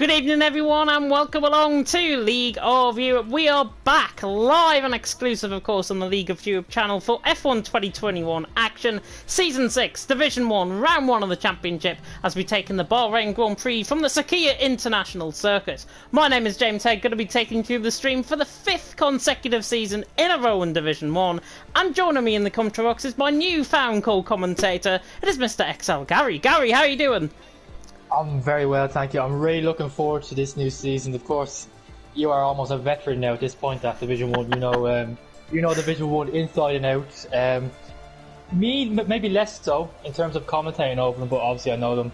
Good evening everyone and welcome along to League of Europe. We are back live and exclusive of course on the League of Europe channel for F1 2021 action, Season 6, Division 1, Round 1 of the Championship as we take in the Bahrain Grand Prix from the Sakhir International Circuit. My name is James Head, going to be taking you through the stream for the 5th consecutive season in a row in Division 1, and joining me in the commentary box is my newfound co-commentator. It is Mr. XL Gary. Gary, how are you doing? I'm very well, thank you. I'm really looking forward to this new season. Of course, you are almost a veteran now at this point at Division 1. You know Division 1 inside and out. Me, maybe less so in terms of commentating over them, but obviously I know them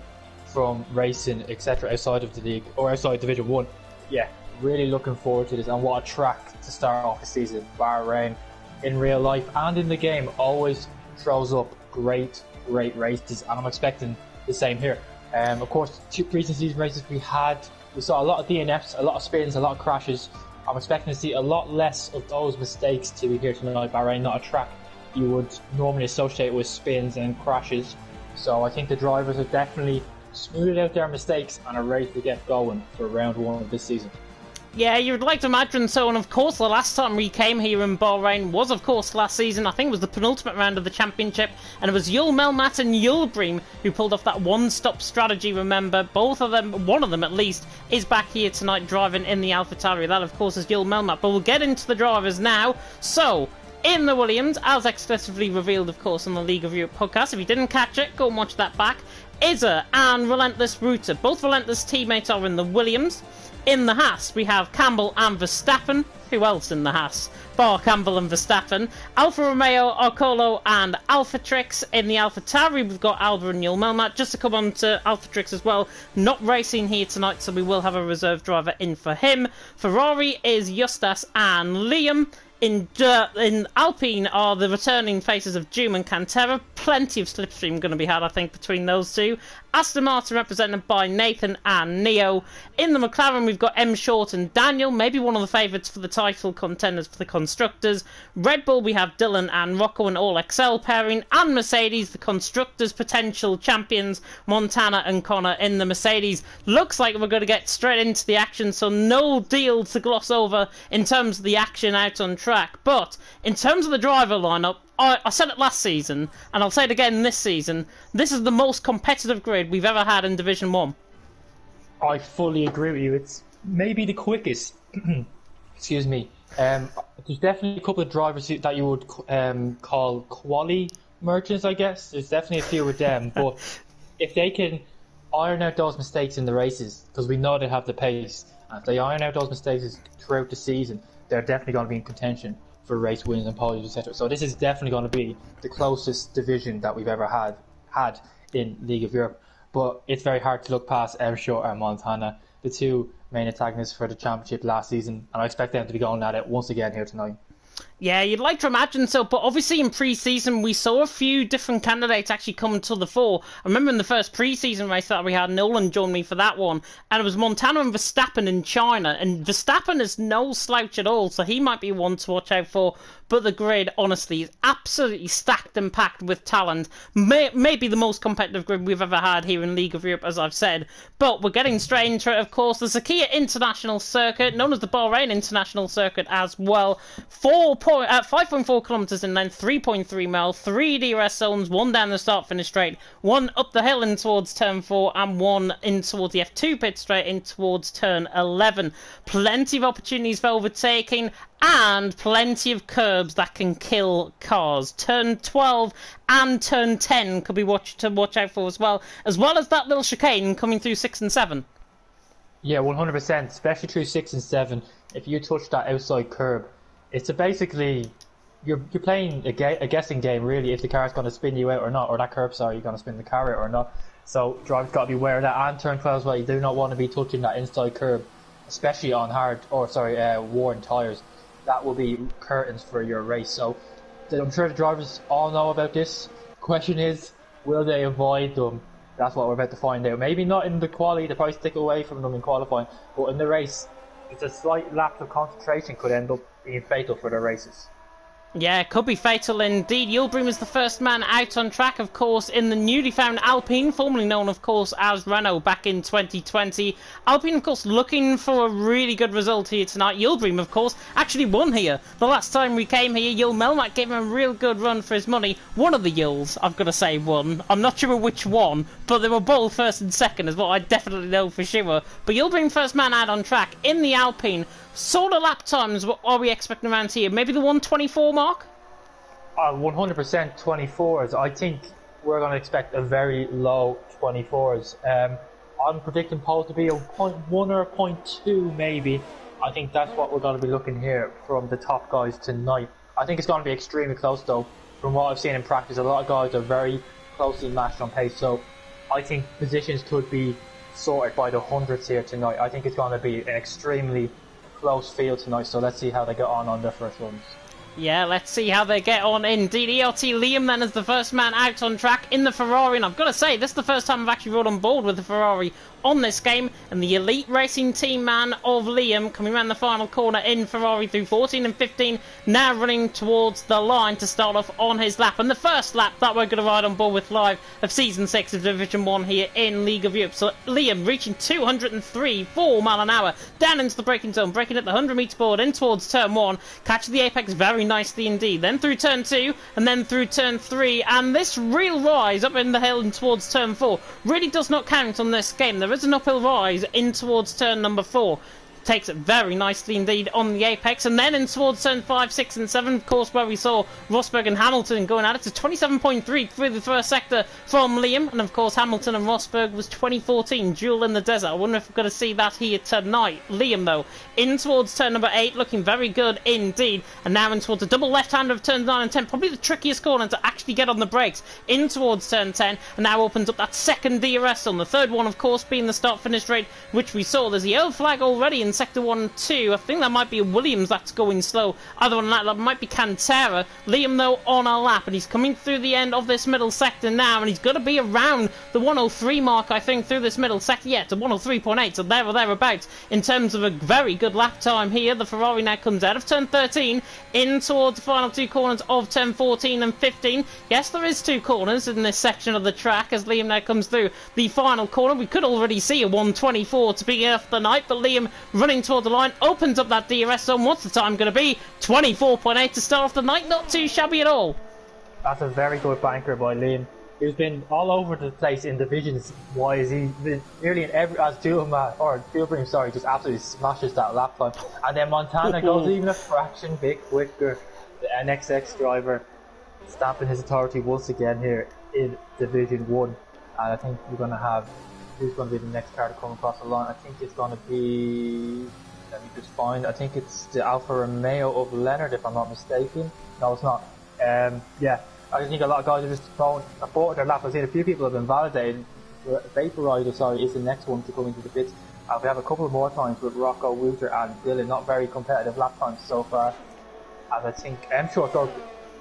from racing, etc. outside of the league, or outside Division 1. Yeah, really looking forward to this, and what a track to start off the season. Bahrain, in real life and in the game, always throws up great races, and I'm expecting the same here. Of course, 2 previous season races we saw a lot of DNFs, a lot of spins, a lot of crashes. I'm expecting to see a lot less of those mistakes to be here tonight. Bahrain, not a track you would normally associate with spins and crashes. So I think the drivers have definitely smoothed out their mistakes and are ready to get going for round 1 of this season. Yeah, you'd like to imagine so, and of course the last time we came here in Bahrain was of course last season. I think it was the penultimate round of the championship, and it was Yul Melmat and Yulbream who pulled off that one-stop strategy, remember. Both of them, one of them at least, is back here tonight driving in the AlphaTauri. That of course is Yul Melmat, but we'll get into the drivers now. So, in the Williams, as exclusively revealed of course on the League of Europe podcast, if you didn't catch it, go and watch that back. Izza and Relentless Rooter, both Relentless teammates, are in the Williams. In the Haas, we have Campbell and Verstappen. Who else in the Haas? Bar Campbell and Verstappen. Alfa Romeo, Arcolo and Alphatrix. In the AlphaTauri, we've got Alba and Yul Melmat. Just to come on to Alphatrix as well, not racing here tonight, so we will have a reserve driver in for him. Ferrari is Justas and Liam. In Alpine are the returning faces of Doom and Cantera. Plenty of slipstream going to be had, I think, between those two. Aston Martin represented by Nathan and Neo. In the McLaren, we've got M. Short and Daniel, maybe one of the favourites for the title contenders for the Constructors. Red Bull, we have Dylan and Rocco, an all-XL pairing. And Mercedes, the Constructors' potential champions, Montana and Connor in the Mercedes. Looks like we're going to get straight into the action, so no deal to gloss over in terms of the action out on track. But in terms of the driver lineup, I said it last season, and I'll say it again this season, this is the most competitive grid we've ever had in Division 1. I fully agree with you. It's maybe the quickest. Excuse me. There's definitely a couple of drivers that you would call quali merchants, I guess. There's definitely a few with them, but if they can iron out those mistakes in the races, because we know they have the pace, and if they iron out those mistakes throughout the season, they're definitely going to be in contention for race wins and podiums, etc. So this is definitely going to be the closest division that we've ever had in League of Europe. But it's very hard to look past M. Short and Montana, the 2 main antagonists for the championship last season, and I expect them to be going at it once again here tonight. Yeah, you'd like to imagine so, but obviously in pre-season we saw a few different candidates actually come to the fore. I remember in the first pre-season race that we had, Nolan joined me for that one, and it was Montana and Verstappen in China, and Verstappen is no slouch at all, so he might be one to watch out for. But the grid, honestly, is absolutely stacked and packed with talent. Maybe the most competitive grid we've ever had here in League of Europe, as I've said. But we're getting straight into it, of course. The Sakhir International Circuit, known as the Bahrain International Circuit as well. 5.4 kilometres in length, 3.3 miles, 3 DRS zones, 1 down the start-finish straight, 1 up the hill in towards turn 4, and 1 in towards the F2 pit straight in towards turn 11. Plenty of opportunities for overtaking, and plenty of curbs that can kill cars. Turn 12 and turn 10 could be to watch out for as well as that little chicane coming through 6 and 7. Yeah, 100%, especially through 6 and 7. If you touch that outside curb, it's basically you're playing a guessing game, really, if the car's going to spin you out or not, or that curb, sorry, you're going to spin the car out or not. So drivers got to be aware of that. And turn 12 as well, you do not want to be touching that inside curb, especially on worn tyres. That will be curtains for your race. So I'm sure the drivers all know about this. Question is, will they avoid them? That's what we're about to find out. Maybe not in the quali, they probably stick away from them in qualifying, but in the race, it's a slight lack of concentration could end up being fatal for their races. Yeah, it could be fatal indeed. Yildirim is the first man out on track, of course, in the newly found Alpine, formerly known, of course, as Renault back in 2020. Alpine, of course, looking for a really good result here tonight. Yildirim, of course, actually won here. The last time we came here, Yul Melmac gave him a real good run for his money. One of the Yuls, I've got to say, won. I'm not sure which one, but they were both first and second, is what I definitely know for sure. But Yildirim, first man out on track in the Alpine. Sort of lap times, what are we expecting around here? Maybe the 124 mark? 100% 24s. I think we're going to expect a very low 24s. I'm predicting pole to be a 0.1 or a 0.2 maybe. I think that's what we're going to be looking here from the top guys tonight. I think it's going to be extremely close though. From what I've seen in practice, a lot of guys are very closely matched on pace, so I think positions could be sorted by the hundreds here tonight. I think it's going to be an extremely close field tonight, so let's see how they get on their first runs. Yeah, let's see how they get on indeed. ERT Liam then is the first man out on track in the Ferrari, and I've got to say, this is the first time I've actually rode on board with the Ferrari on this game, and the elite racing team man of Liam coming around the final corner in Ferrari through 14 and 15, now running towards the line to start off on his lap, and the first lap that we're going to ride on board with live of Season 6 of Division 1 here in League of Europe. So Liam reaching 203, 4 mile an hour, down into the braking zone, braking at the 100 metre board in towards turn 1, catches the apex very nicely indeed, then through turn 2, and then through turn 3, and this real rise up in the hill and towards turn 4 really does not count on this game. There is an uphill rise in towards turn number 4. Takes it very nicely indeed on the apex, and then in towards turn 5, 6 and 7, of course, where we saw Rosberg and Hamilton going at it to 27.3 through the first sector from Liam, and of course Hamilton and Rosberg was 2014 duel in the desert. I wonder if we're going to see that here tonight. Liam though in towards turn number 8, looking very good indeed, and now in towards a double left-hander of turns 9 and 10, probably the trickiest corner to actually get on the brakes in towards turn 10, and now opens up that second DRS on the third one, of course, being the start-finish rate, which we saw. There's the yellow flag already in sector 1 and 2. I think that might be a Williams that's going slow. Other than that, that might be Cantera. Liam though on a lap, and he's coming through the end of this middle sector now, and he's got to be around the 103 mark, I think, through this middle sector. Yeah, to 103.8, so there or thereabouts in terms of a very good lap time here. The Ferrari now comes out of turn 13 in towards the final two corners of turn 14 and 15. Yes, there is two corners in this section of the track as Liam now comes through the final corner. We could already see a 124 to begin off the night, but Liam running towards the line opens up that DRS zone. What's the time going to be? 24.8 to start off the night. Not too shabby at all. That's a very good banker by Liam. He's been all over the place in divisions wise. He's been nearly in every, as Yildirim, sorry, just absolutely smashes that lap time. And then Montana goes even a fraction bit quicker. The NXX driver stamping his authority once again here in Division 1. And I think we're going to have, who's going to be the next car to come across the line? I think it's going to be, let me just find, I think it's the Alfa Romeo of Leonard, if I'm not mistaken. No, it's not. Yeah, I think a lot of guys are just throwing a forward their lap. I've seen a few people have been validated. Vaporizer, sorry, is the next one to come into the pits. We have a couple more times with Rocco, Wooter and Dylan. Not very competitive lap times so far. And I think Short's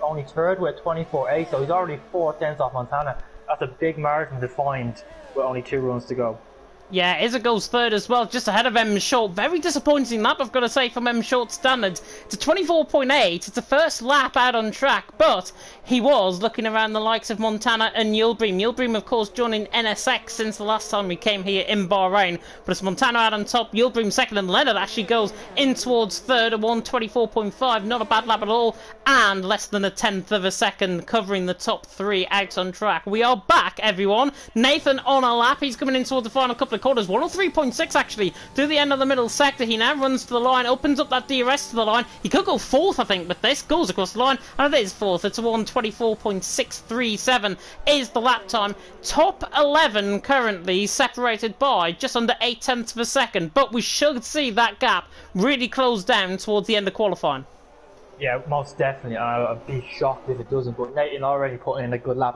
only third with 24.8, so he's already 4 tenths off Montana. That's a big margin to find with only 2 runs to go. Yeah, Izza goes third as well, just ahead of M Short. Very disappointing lap, I've got to say, from M Short standards. To 24.8, it's the first lap out on track, but he was looking around the likes of Montana and Yildirim. Yildirim, of course, joining NSX since the last time we came here in Bahrain. But it's Montana out on top, Yildirim second, and Leonard actually goes in towards third at 124.5. Not a bad lap at all, and less than a tenth of a second covering the top 3 out on track. We are back, everyone. Nathan on a lap. He's coming in towards the final couple of corners, 103.6 actually through the end of the middle sector. He now runs to the line, opens up that DRS to the line. He could go fourth, I think, but this goes across the line, and it is fourth. It's a 124.637 is the lap time. Top 11 currently separated by just under 8 tenths of a second, but we should see that gap really close down towards the end of qualifying. Yeah, most definitely. I'd be shocked if it doesn't, but Nathan already put in a good lap.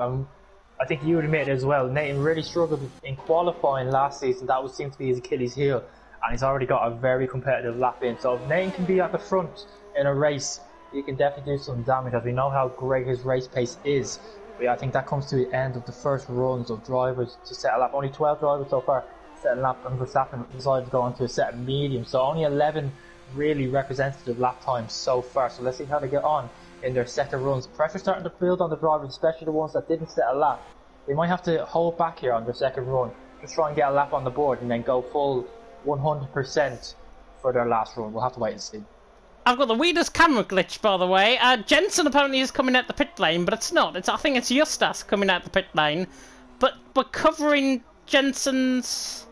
I think you would admit as well, Nathan really struggled in qualifying last season. That would seem to be his Achilles heel, and he's already got a very competitive lap in. So if Nathan can be at the front in a race, he can definitely do some damage, as we know how great his race pace is. But yeah, I think that comes to the end of the first runs of drivers to set a lap. Only 12 drivers so far set a lap, and Verstappen decided to go on to a set medium. So only 11 really representative lap times so far. So let's see how they get on in their second runs. Pressure starting to build on the drivers, especially the ones that didn't set a lap. They might have to hold back here on their second run, just try and get a lap on the board and then go full 100% for their last run. We'll have to wait and see. I've got the weirdest camera glitch, by the way. Jensen apparently is coming out the pit lane, but it's not. I think it's Justas coming out the pit lane. But we're covering Jensen's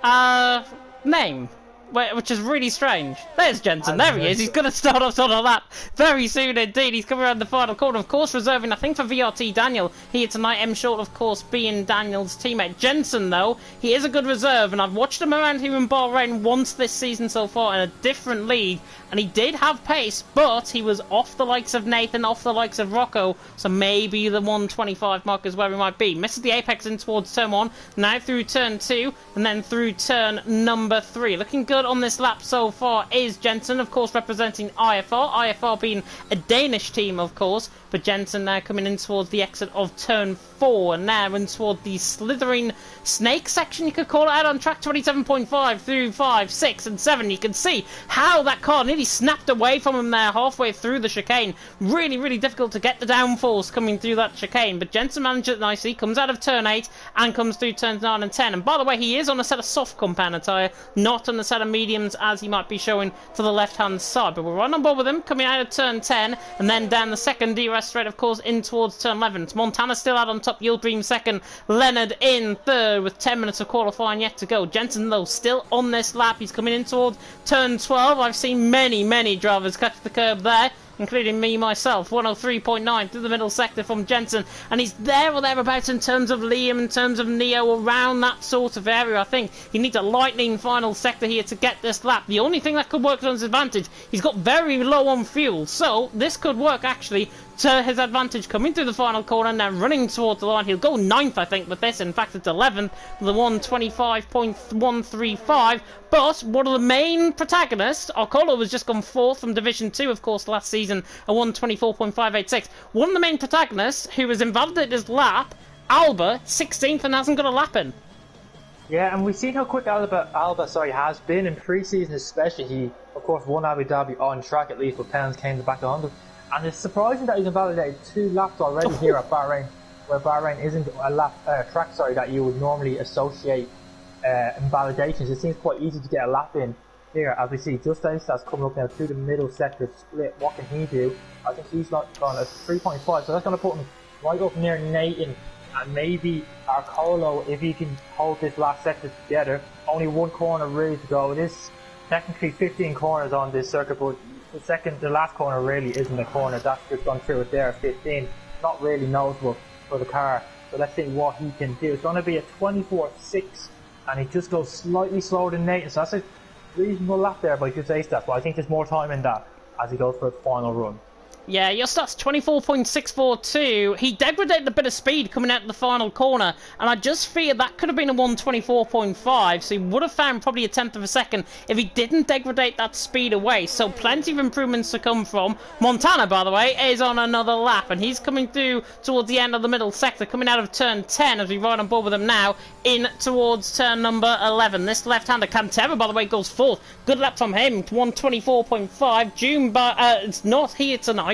name, which is really strange. There's Jensen. There he is. He's going to start us on a lap very soon indeed. He's coming around the final corner, of course, reserving, I think, for VRT Daniel here tonight. M Short, of course, being Daniel's teammate. Jensen, though, he is a good reserve, and I've watched him around here in Bahrain once this season so far in a different league, and he did have pace, but he was off the likes of Nathan, off the likes of Rocco, so maybe the 125 mark is where he might be. Misses the apex in towards turn 1, now through turn 2, and then through turn number 3. Looking good on this lap so far is Jensen, of course, representing IFR. IFR being a Danish team, of course, but Jensen now coming in towards the exit of turn 4, and now in toward the slithering snake section, you could call it, out on track 27.5 through 5, 6 and 7. You can see how that car nearly snapped away from him there halfway through the chicane. Really, really difficult to get the downforce coming through that chicane, but Jensen managed it nicely, comes out of turn 8 and comes through turns 9 and 10. And by the way, he is on a set of soft compound tyre, not on a set of mediums as he might be showing to the left hand side. But we're right on board with him, coming out of turn 10 and then down the second DRS straight, of course, in towards turn 11. It's Montana still out on top, Yildirim second, Leonard in third with 10 minutes of qualifying yet to go. Jensen, though, still on this lap. He's coming in towards turn 12. I've seen many drivers catch the curb there, including me myself. 103.9 through the middle sector from Jensen, and he's there or thereabouts in terms of Liam, in terms of Neo, around that sort of area. I think he needs a lightning final sector here to get this lap. The only thing that could work to his advantage, he's got very low on fuel, so this could work actually to his advantage. Coming through the final corner now, running towards the line. He'll go 9th, I think, with this. In fact, it's 11th with the 125.135. But one of the main protagonists, Arcolo, was just gone 4th from Division 2, of course, last season, a 124.586. One of the main protagonists who has invalidated his lap, Alba, 16th, and hasn't got a lap in. Yeah, and we've seen how quick Alba has been in pre-season, especially. He, of course, won Abu Dhabi on track, at least, but Penalties came to back 100. And it's surprising that he's invalidated 2 laps already here at Bahrain, where Bahrain isn't a track that you would normally associate invalidations. It seems quite easy to get a lap in here, as we see Justas coming up now through the middle sector split. What can he do? I think he's not gone at 3.5, so that's going to put him right up near Nathan and maybe Arcolo if he can hold this last sector together. Only one corner really to go. It is technically 15 corners on this circuit, but the last corner really isn't a corner. That's just gone through it there. 15, not really noticeable for the car. So let's see what he can do. It's going to be a 24.6, and he just goes slightly slower than Nathan. So that's a reasonable lap there by Justas, but I think there's more time in that as he goes for his final run. Yeah, your stats 24.642. He degraded a bit of speed coming out of the final corner, and I just feared that could have been a 124.5, so he would have found probably a tenth of a second if he didn't degrade that speed away. So plenty of improvements to come from. Montana, by the way, is on another lap, and he's coming through towards the end of the middle sector, coming out of turn 10 as we ride on board with him now in towards turn number 11. This left-hander, Cantera, by the way, goes 4th. Good lap from him, 124.5. June, it's not here tonight.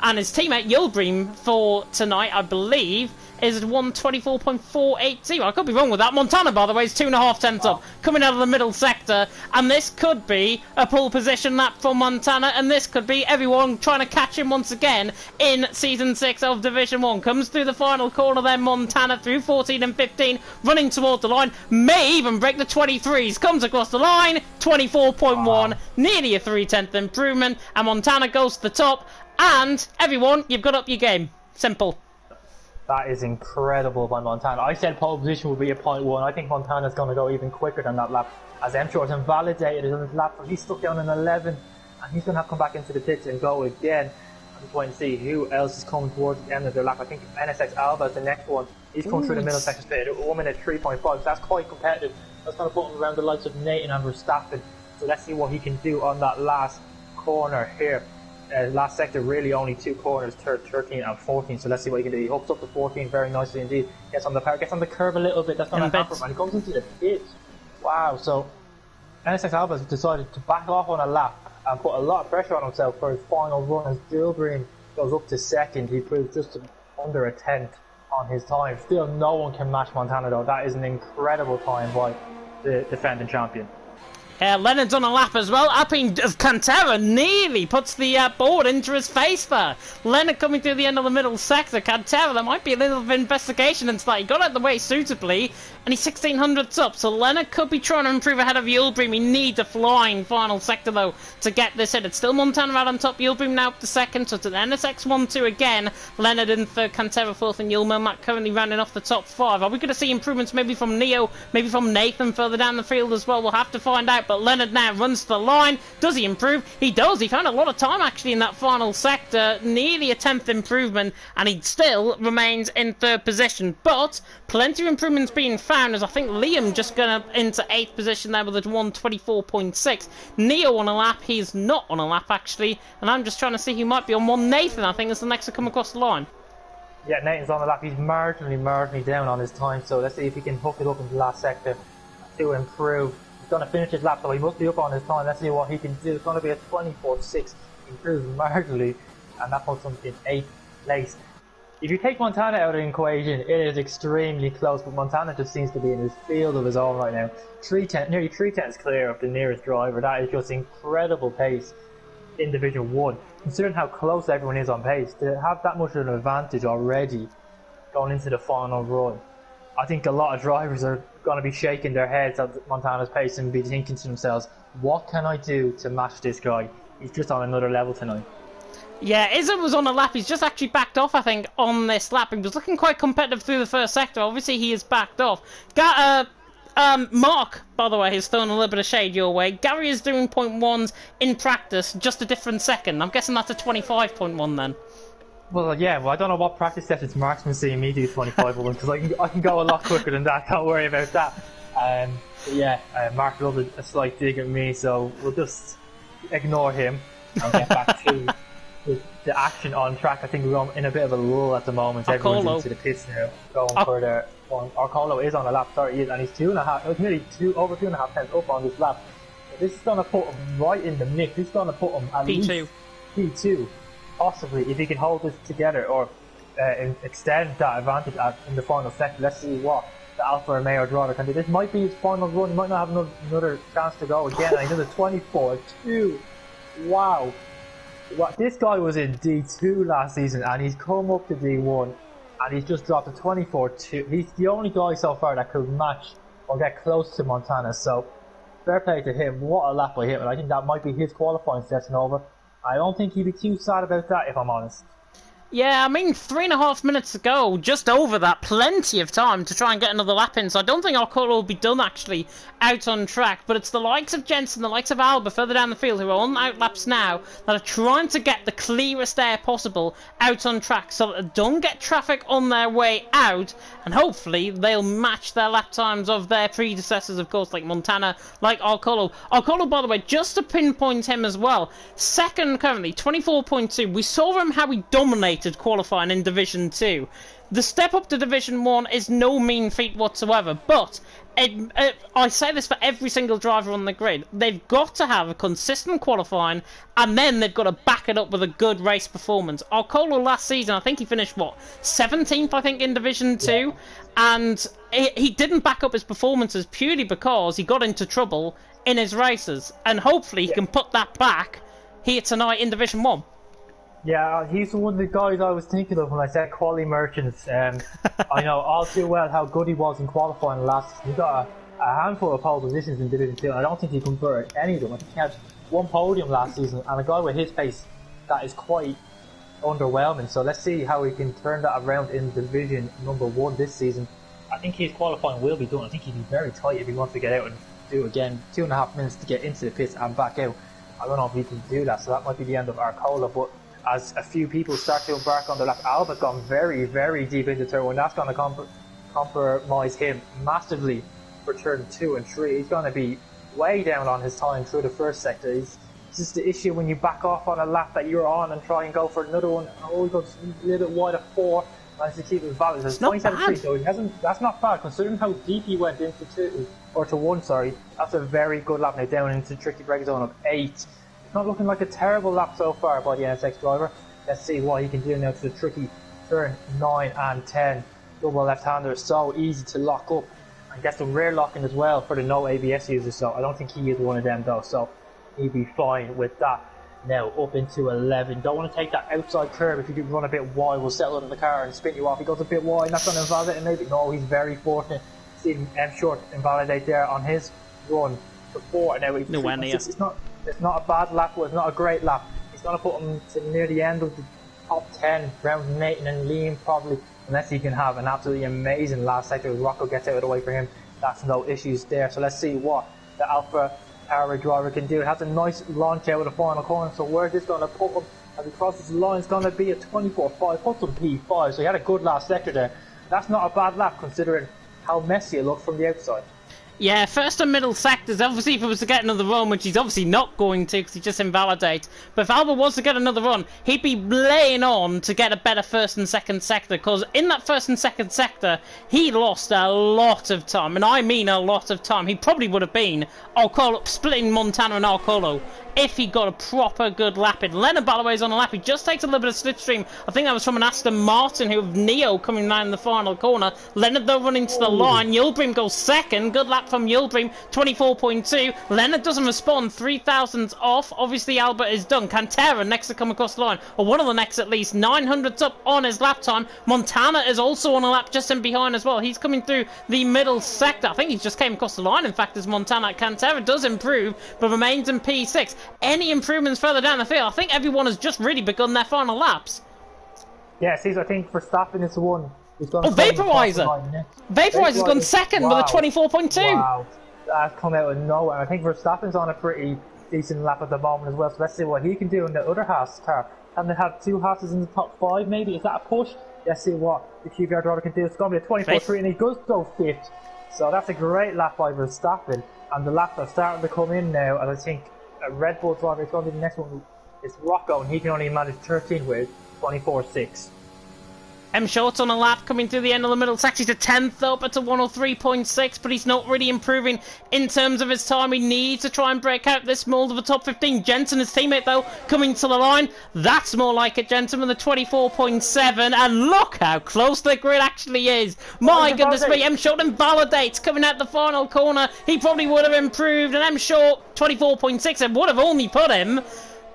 And his teammate Yildirim for tonight, I believe, is 124.480. I could be wrong with that. Montana, by the way, is 2.5 tenths up, coming out of the middle sector. And this could be a pole position lap for Montana, and this could be everyone trying to catch him once again in Season 6 of Division 1. Comes through the final corner then, Montana through 14 and 15, running towards the line, may even break the 23s. Comes across the line, 24.1, nearly a 3/10 improvement, and Montana goes to the top. And everyone, you've got up your game. Simple. That is incredible by Montana. I said pole position would be a 0.1. I think Montana's going to go even quicker than that lap, as M Short invalidated on his lap. So he's stuck down in 11, and he's going to have to come back into the pits and go again. I'm just waiting to see who else is coming towards the end of their lap. I think NSX Alba is the next one. He's coming through the middle section split at 1 minute 3.5. So that's quite competitive. That's going to put him around the likes of Nathan and Verstappen. So let's see what he can do on that last corner here. Last sector, really only 2 corners, 13 and 14, so let's see what he can do. He hooks up to 14 very nicely indeed. Gets on the power, gets on the curve a little bit. That's not a hamper, man. He comes into the pit. Wow, so NSX Alba has decided to back off on a lap and put a lot of pressure on himself for his final run, as Yildirim goes up to second. He proves just under a tenth on his time. Still, no one can match Montana though. That is an incredible time by the defending champion. Leonard's on a lap as well. Alpine of Cantera nearly puts the board into his face there. Leonard coming through the end of the middle sector. Cantera, there might be a little bit of investigation into that. He got out of the way suitably, and he's 1600s up. So Leonard could be trying to improve ahead of Yulbrim. He needs a flying final sector, though, to get this in. It's still Montana out on top. Yulbrim now up to second. So it's an NSX 1-2 again. Leonard in third, Cantera fourth, and Yulmelmac currently rounding off the top five. Are we going to see improvements maybe from Neo, maybe from Nathan further down the field as well? We'll have to find out. But Leonard now runs to the line. Does he improve? He does. He found a lot of time actually in that final sector. Nearly a 10th improvement, and he still remains in third position. But plenty of improvements being found, as I think Liam just going into 8th position there with a 1:24.6. Neo on a lap. He's not on a lap actually, and I'm just trying to see who might be on one. Nathan, I think, is the next to come across the line. Yeah, Nathan's on the lap. He's marginally down on his time, so let's see if he can hook it up in the last sector to improve. He's going to finish his lap, so he must be up on his time. Let's see what he can do. It's going to be a 24.6. Improves marginally, and that puts him in 8th place. If you take Montana out of the equation, it is extremely close, but Montana just seems to be in his field of his own right now. Nearly 3 tenths clear of the nearest driver. That is just incredible pace in Division 1. Considering how close everyone is on pace, to have that much of an advantage already going into the final run, I think a lot of drivers are going to be shaking their heads at Montana's pace and be thinking to themselves, what can I do to match this guy? He's just on another level tonight. Yeah, Izzo was on a lap. He's just actually backed off, I think, on this lap. He was looking quite competitive through the first sector. Obviously, he is backed off. Mark, by the way, has thrown a little bit of shade your way. Gary is doing 0.1s in practice, just a different second. I'm guessing that's a 25.1 then. Well, yeah, I don't know what practice sessions Mark's been seeing me do 25 of them, because I can go a lot quicker than that. Don't worry about that. But yeah, Mark loved a slight dig at me, so we'll just ignore him and get back to the action on track. I think we're in a bit of a lull at the moment. Everyone's into the pits now, going for their one. Arcolo is on a lap, sorry, he is, and he's nearly over 2.5 tenths up on this lap. So this is going to put him right in the mix. This is going to put him at P2. least P2, possibly, if he can hold this together or extend that advantage in the final sector. Let's see what the Alfa Romeo driver can do. This might be his final run. He might not have another chance to go again. Another 24.2. Wow. This guy was in D2 last season, and he's come up to D1, and he's just dropped a 24.2. He's the only guy so far that could match or get close to Montana, so fair play to him. What a lap by him, and I think that might be his qualifying session over. I don't think he'd be too sad about that, if I'm honest. Yeah, I mean, 3.5 minutes to go, just over that, plenty of time to try and get another lap in, so I don't think Alcolo will be done, actually, out on track, but it's the likes of Jensen, the likes of Alba further down the field, who are on outlaps now, that are trying to get the clearest air possible out on track, so that they don't get traffic on their way out, and hopefully they'll match their lap times of their predecessors, of course, like Montana, like Alcolo. Alcolo, by the way, just to pinpoint him as well, second currently, 24.2, we saw him how he dominated qualifying in Division 2. The step up to Division 1 is no mean feat whatsoever, but I say this for every single driver on the grid. They've got to have a consistent qualifying, and then they've got to back it up with a good race performance. Alcolo last season, I think he finished, 17th, I think, in Division 2, yeah. And he didn't back up his performances purely because he got into trouble in his races, and hopefully he can put that back here tonight in Division 1. Yeah, he's one of the guys I was thinking of when I said quality merchants. I know all too well how good he was in qualifying last. He got a handful of pole positions in Division 2, and I don't think he converted any of them. I think he had one podium last season, and a guy with his pace, that is quite underwhelming. So let's see how he can turn that around in Division number 1 this season. I think his qualifying will be done. I think he'd be very tight if he wants to get out and do again 2.5 minutes to get into the pits and back out. I don't know if he can do that, so that might be the end of Arcola, but as a few people start to embark on the lap, Alba's gone very, very deep into turn 1. That's going to compromise him massively for turn 2 and 3. He's going to be way down on his time through the first sector. It's just the issue when you back off on a lap that you're on and try and go for another one. Oh, he goes a little bit wide of 4. Managed to keep his balance. It's 27.3, so he hasn't. That's not bad considering how deep he went into 2 or to 1. Sorry, that's a very good lap now down into tricky break zone of 8. Not looking like a terrible lap so far by the NSX driver. Let's see what he can do now to the tricky turn 9 and 10. Double left-hander, so easy to lock up. And get some rear locking as well for the no ABS users, so I don't think he is one of them though, so he'd be fine with that. Now up into 11. Don't want to take that outside curve. If you could run a bit wide, we'll settle under the car and spin you off. He goes a bit wide, not going to invalidate him maybe. No, he's very fortunate. See him short invalidate there on his run to 4. Now it's not a bad lap, but it's not a great lap. He's going to put him to near the end of the top 10, round Nathan and Liam probably, unless he can have an absolutely amazing last sector as Rocco gets out of the way for him. That's no issues there. So let's see what the Alpha Power driver can do. It has a nice launch out of the final corner, so where's this going to put him as he crosses the line? It's going to be a 24.5, puts him P5, so he had a good last sector there. That's not a bad lap considering how messy it looked from the outside. Yeah, first and middle sectors, obviously if he was to get another run, which he's obviously not going to because he just invalidates, but if Albert was to get another run, he'd be laying on to get a better first and second sector, because in that first and second sector, he lost a lot of time, and I mean a lot of time. He probably would have been splitting Montana and Alcolo if he got a proper good lap in. Leonard, by the way, is on a lap. He just takes a little bit of slipstream. I think that was from an Aston Martin who have Neo coming down in the final corner. Leonard, though, running to the line. Yildirim goes second. Good lap from Yildirim, 24.2. Leonard doesn't respond. 3,000s off. Obviously, Albert is done. Cantera next to come across the line, or one of the next at least. 900s up on his lap time. Montana is also on a lap just in behind as well. He's coming through the middle sector. I think he just came across the line, in fact, as Montana. Cantera does improve, but remains in P6. Any improvements further down the field? I think everyone has just really begun their final laps. Yeah, see, I think Verstappen is the one who's going to Vaporizer! Vaporizer's gone second with a 24.2. Wow, that's come out of nowhere. I think Verstappen's on a pretty decent lap at the moment as well, so let's see what he can do in the other Haas car. And they have 2 Haas's in the top 5 maybe. Is that a push? Let's see what the QBR driver can do. It's going to be a 24.3 and he does go 5th. So that's a great lap by Verstappen. And the laps are starting to come in now, and I think a Red Bull driver is going to be the next one. It's Rocco, and he can only manage 13 with 24.6. M Short's on a lap coming through the end of the middle section. He's a 10th up at a 103.6, but he's not really improving in terms of his time. He needs to try and break out this mould of a top 15. Jensen, his teammate, though, coming to the line. That's more like it, Jensen, with a 24.7. And look how close the grid actually is. My goodness me, M Short invalidates coming out the final corner. He probably would have improved. And M Short, 24.6, and would have only put him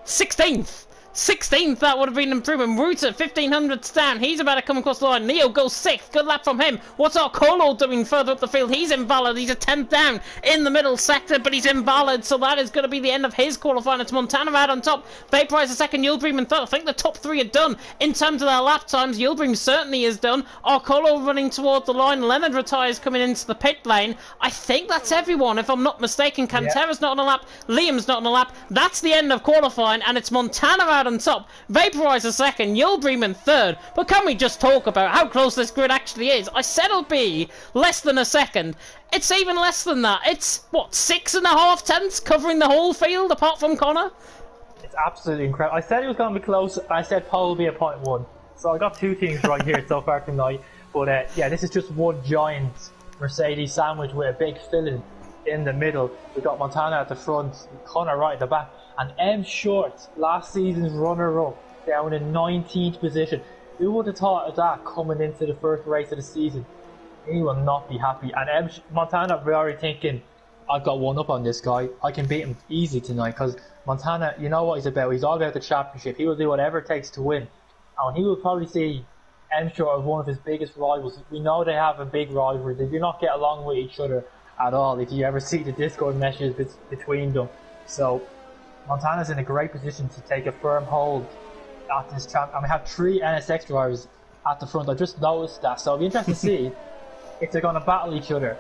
16th. 16th, that would have been an improvement. Ruta, 1500s down. He's about to come across the line. Neo goes 6th. Good lap from him. What's Arcolo doing further up the field? He's invalid. He's a 10th down in the middle sector, but he's invalid, so that is going to be the end of his qualifying. It's Montana out on top. Vaporizer second, Yildirim in third. I think the top 3 are done. In terms of their lap times, Yildirim certainly is done. Arcolo running towards the line. Leonard retires coming into the pit lane. I think that's everyone, if I'm not mistaken. Cantera's not on a lap. Liam's not on a lap. That's the end of qualifying, and it's Montana out on top, Vaporizer second, Yildirim in third. But can we just talk about how close this grid actually is? I said it'll be less than a second. It's even less than that. It's, what, 6.5 tenths covering the whole field apart from Connor? It's absolutely incredible. I said it was going to be close. I said Paul will be a 0.1. So I got 2 things right here so far tonight. But yeah, this is just one giant Mercedes sandwich with a big filling in the middle. We've got Montana at the front, Connor right at the back, and M Short, last season's runner-up, down in 19th position. Who would have thought of that coming into the first race of the season? He will not be happy. And Montana, we're already thinking, I've got one up on this guy. I can beat him easy tonight, because Montana, you know what he's about. He's all about the championship. He will do whatever it takes to win. And he will probably see M Short as one of his biggest rivals. We know they have a big rivalry. They do not get along with each other at all, if you ever see the Discord messages between them. So Montana's in a great position to take a firm hold at this champ. And we have 3 NSX drivers at the front. I just noticed that, so it'll be interesting to see if they're going to battle each other.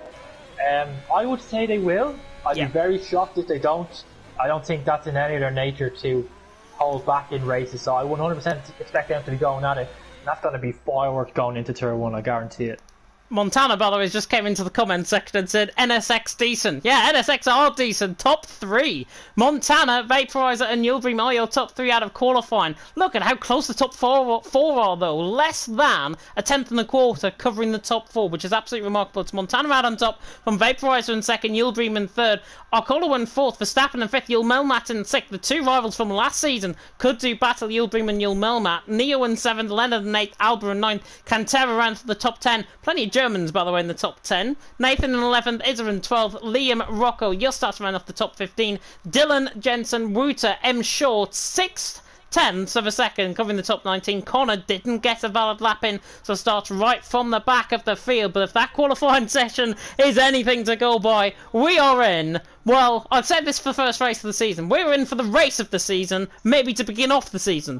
I would say they will. I'd be very shocked if they don't. I don't think that's in any of their nature to hold back in races, so I 100% expect them to be going at it. And that's going to be fireworks going into Turn 1, I guarantee it. Montana, by the way, just came into the comment section and said NSX decent. Yeah, NSX are decent. Top 3. Montana, Vaporizer, and Yulbream are your top 3 out of qualifying. Look at how close the top 4 are, though. Less than a tenth and a quarter covering the top 4, which is absolutely remarkable. It's Montana out on top, from Vaporizer in second, Yulbream in third, Arcola in fourth, Verstappen in fifth, Yulmelmat in sixth. The 2 rivals from last season could do battle, Yulbream and Yulmelmat. Neo in seventh, Leonard in eighth, Alba in ninth, Cantera ran for the top 10. Plenty of Germans, by the way, in the top 10. Nathan in 11th, Izzer in 12th, Liam, Rocco, Justas ran off the top 15. Dylan, Jensen, Wouter, M. Short, 6th. 10ths of a second, covering the top 19. Connor didn't get a valid lap in, so starts right from the back of the field. But if that qualifying session is anything to go by, we are in. Well, I've said this for the first race of the season. We're in for the race of the season, maybe to begin off the season.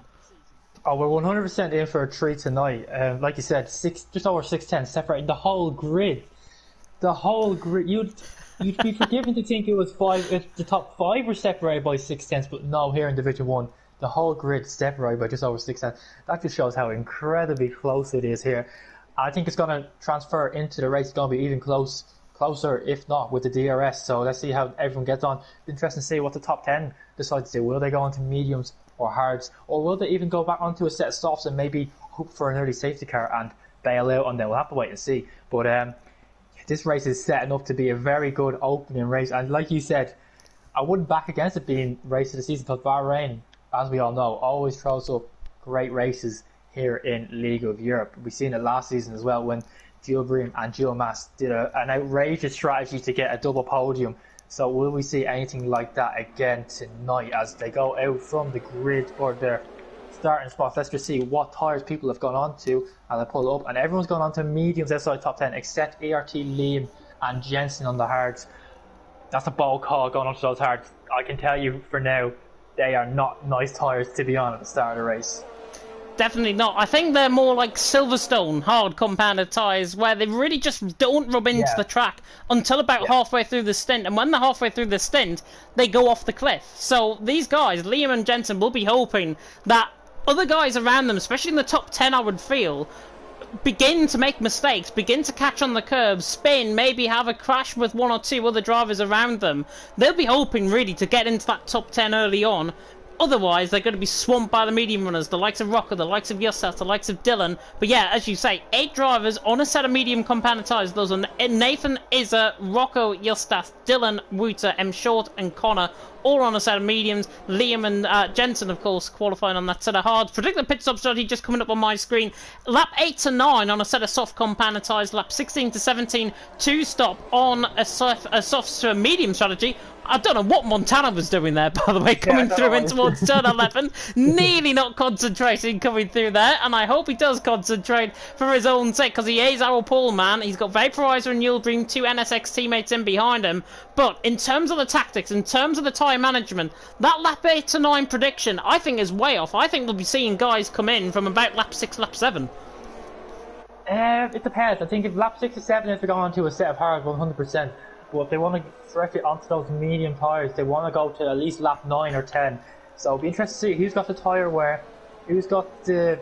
Oh, we're 100% in for a treat tonight. Like you said, just over 6:10, separating the whole grid. The whole grid. You'd be forgiven to think it was 5. If the top 5 were separated by 6/10, but no, here in Division 1, the whole grid separated by just over 6/10. That just shows how incredibly close it is here. I think it's going to transfer into the race. It's going to be even closer, if not, with the DRS. So let's see how everyone gets on. Interesting to see what the top 10 decide to do. Will they go into mediums or hards, or will they even go back onto a set of softs and maybe hope for an early safety car and bail out on them? We'll have to wait and see. But this race is setting up to be a very good opening race, and like you said, I wouldn't back against it being race of the season, because Bahrain, as we all know, always throws up great races here in League of Europe. We've seen it last season as well when Gilbream and Gilmas did an outrageous strategy to get a double podium. So will we see anything like that again tonight as they go out from the grid for their starting spots? Let's just see what tyres people have gone on to, and I pull up, and everyone's gone on to mediums outside top 10 except ART, Liam and Jensen on the hards. That's a bold call going onto those hards. I can tell you for now, they are not nice tyres to be on at the start of the race. Definitely not. I think they're more like Silverstone hard compounded tyres, where they really just don't rub into the track until about halfway through the stint. And when they're halfway through the stint, they go off the cliff. So these guys, Liam and Jensen, will be hoping that other guys around them, especially in the top 10, I would feel, begin to make mistakes, begin to catch on the curbs, spin, maybe have a crash with 1 or 2 other drivers around them. They'll be hoping really to get into that top 10 early on. Otherwise, they're going to be swamped by the medium runners, the likes of Rocco, the likes of Justas, the likes of Dylan. But yeah, as you say, 8 drivers on a set of medium compounded tyres. Those are Nathan, Izzer, Rocco, Justas, Dylan, Wouter, M. Short and Connor, all on a set of mediums. Liam and Jensen, of course, qualifying on that set of hards. Predict the pit stop strategy just coming up on my screen. Lap 8 to 9 on a set of soft compounded tyres. Lap 16 to 17 to stop on a soft to a medium strategy. I don't know what Montana was doing there, by the way, coming through in towards turn 11. Nearly not concentrating coming through there, and I hope he does concentrate for his own sake, because he is our pole man. He's got Vaporizer and Yulbream, 2 NSX teammates in behind him. But in terms of the tactics, in terms of the tyre management, that lap 8 to 9 prediction, I think, is way off. I think we'll be seeing guys come in from about lap 6, lap 7. It depends. I think if lap 6 or 7, if they're going to a set of hards, 100%. But if they want to stretch it onto those medium tyres, they want to go to at least lap 9 or 10. So it'll be interesting to see who's got the tyre where, who's thought about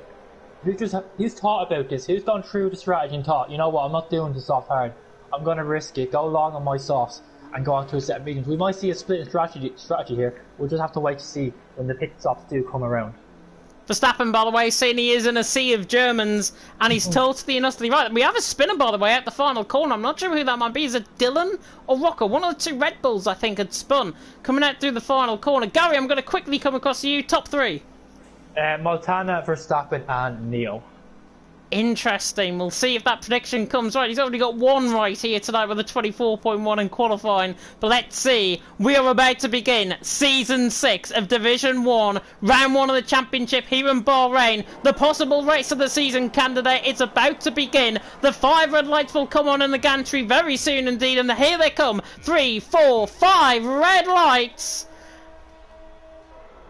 this, who's gone through the strategy and thought, you know what, I'm not doing the soft hard, I'm going to risk it, go long on my softs and go on to a set of mediums. We might see a split strategy here. We'll just have to wait to see when the pit stops do come around. Verstappen, by the way, saying he is in a sea of Germans, and he's totally and utterly right. We have a spinner, by the way, at the final corner. I'm not sure who that might be. Is it Dylan or Rocco? One of the 2 Red Bulls, I think, had spun, coming out through the final corner. Gary, I'm going to quickly come across to you. Top 3. Montana, Verstappen and Neo. Interesting. We'll see if that prediction comes right. He's already got 1 right here tonight with a 24.1 in qualifying. But let's see. We are about to begin Season 6 of Division 1, Round 1 of the Championship here in Bahrain. The possible race of the season candidate is about to begin. The 5 red lights will come on in the gantry very soon indeed. And here they come. 3, 4, 5 red lights.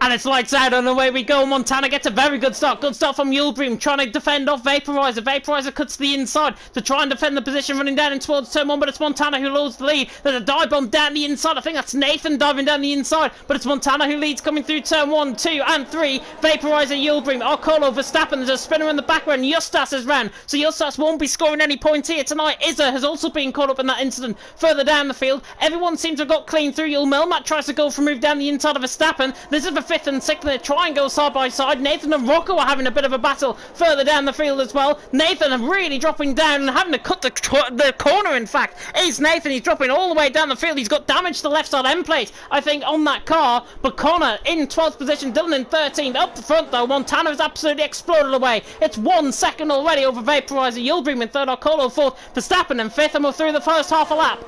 And it's lights out, and away we go. Montana gets a very good start. Good start from Yulbream, trying to defend off Vaporizer. Vaporizer cuts to the inside to try and defend the position, running down in towards turn 1, but it's Montana who loads the lead. There's a dive bomb down the inside. I think that's Nathan diving down the inside, but it's Montana who leads coming through turn 1, 2, and 3. Vaporizer, Yulbream, Arcolo, Verstappen. There's a spinner in the background. Justas is round, so Justas won't be scoring any points here tonight. Izza has also been caught up in that incident further down the field. Everyone seems to have got clean through. Melmat tries to go for a move down the inside of Verstappen. This is the 5th and 6th, and they try and go side by side. Nathan and Rocco are having a bit of a battle further down the field as well. Nathan really dropping down and having to cut the corner, in fact. Is Nathan, he's dropping all the way down the field. He's got damage to the left side end plate, I think, on that car. But Connor in 12th position, Dylan in 13th. Up the front, though, Montana has absolutely exploded away. It's 1 second already over Vaporizer. Yulbream in 3rd, Arcolo 4th, Verstappen in 5th, and we're through the first half a lap.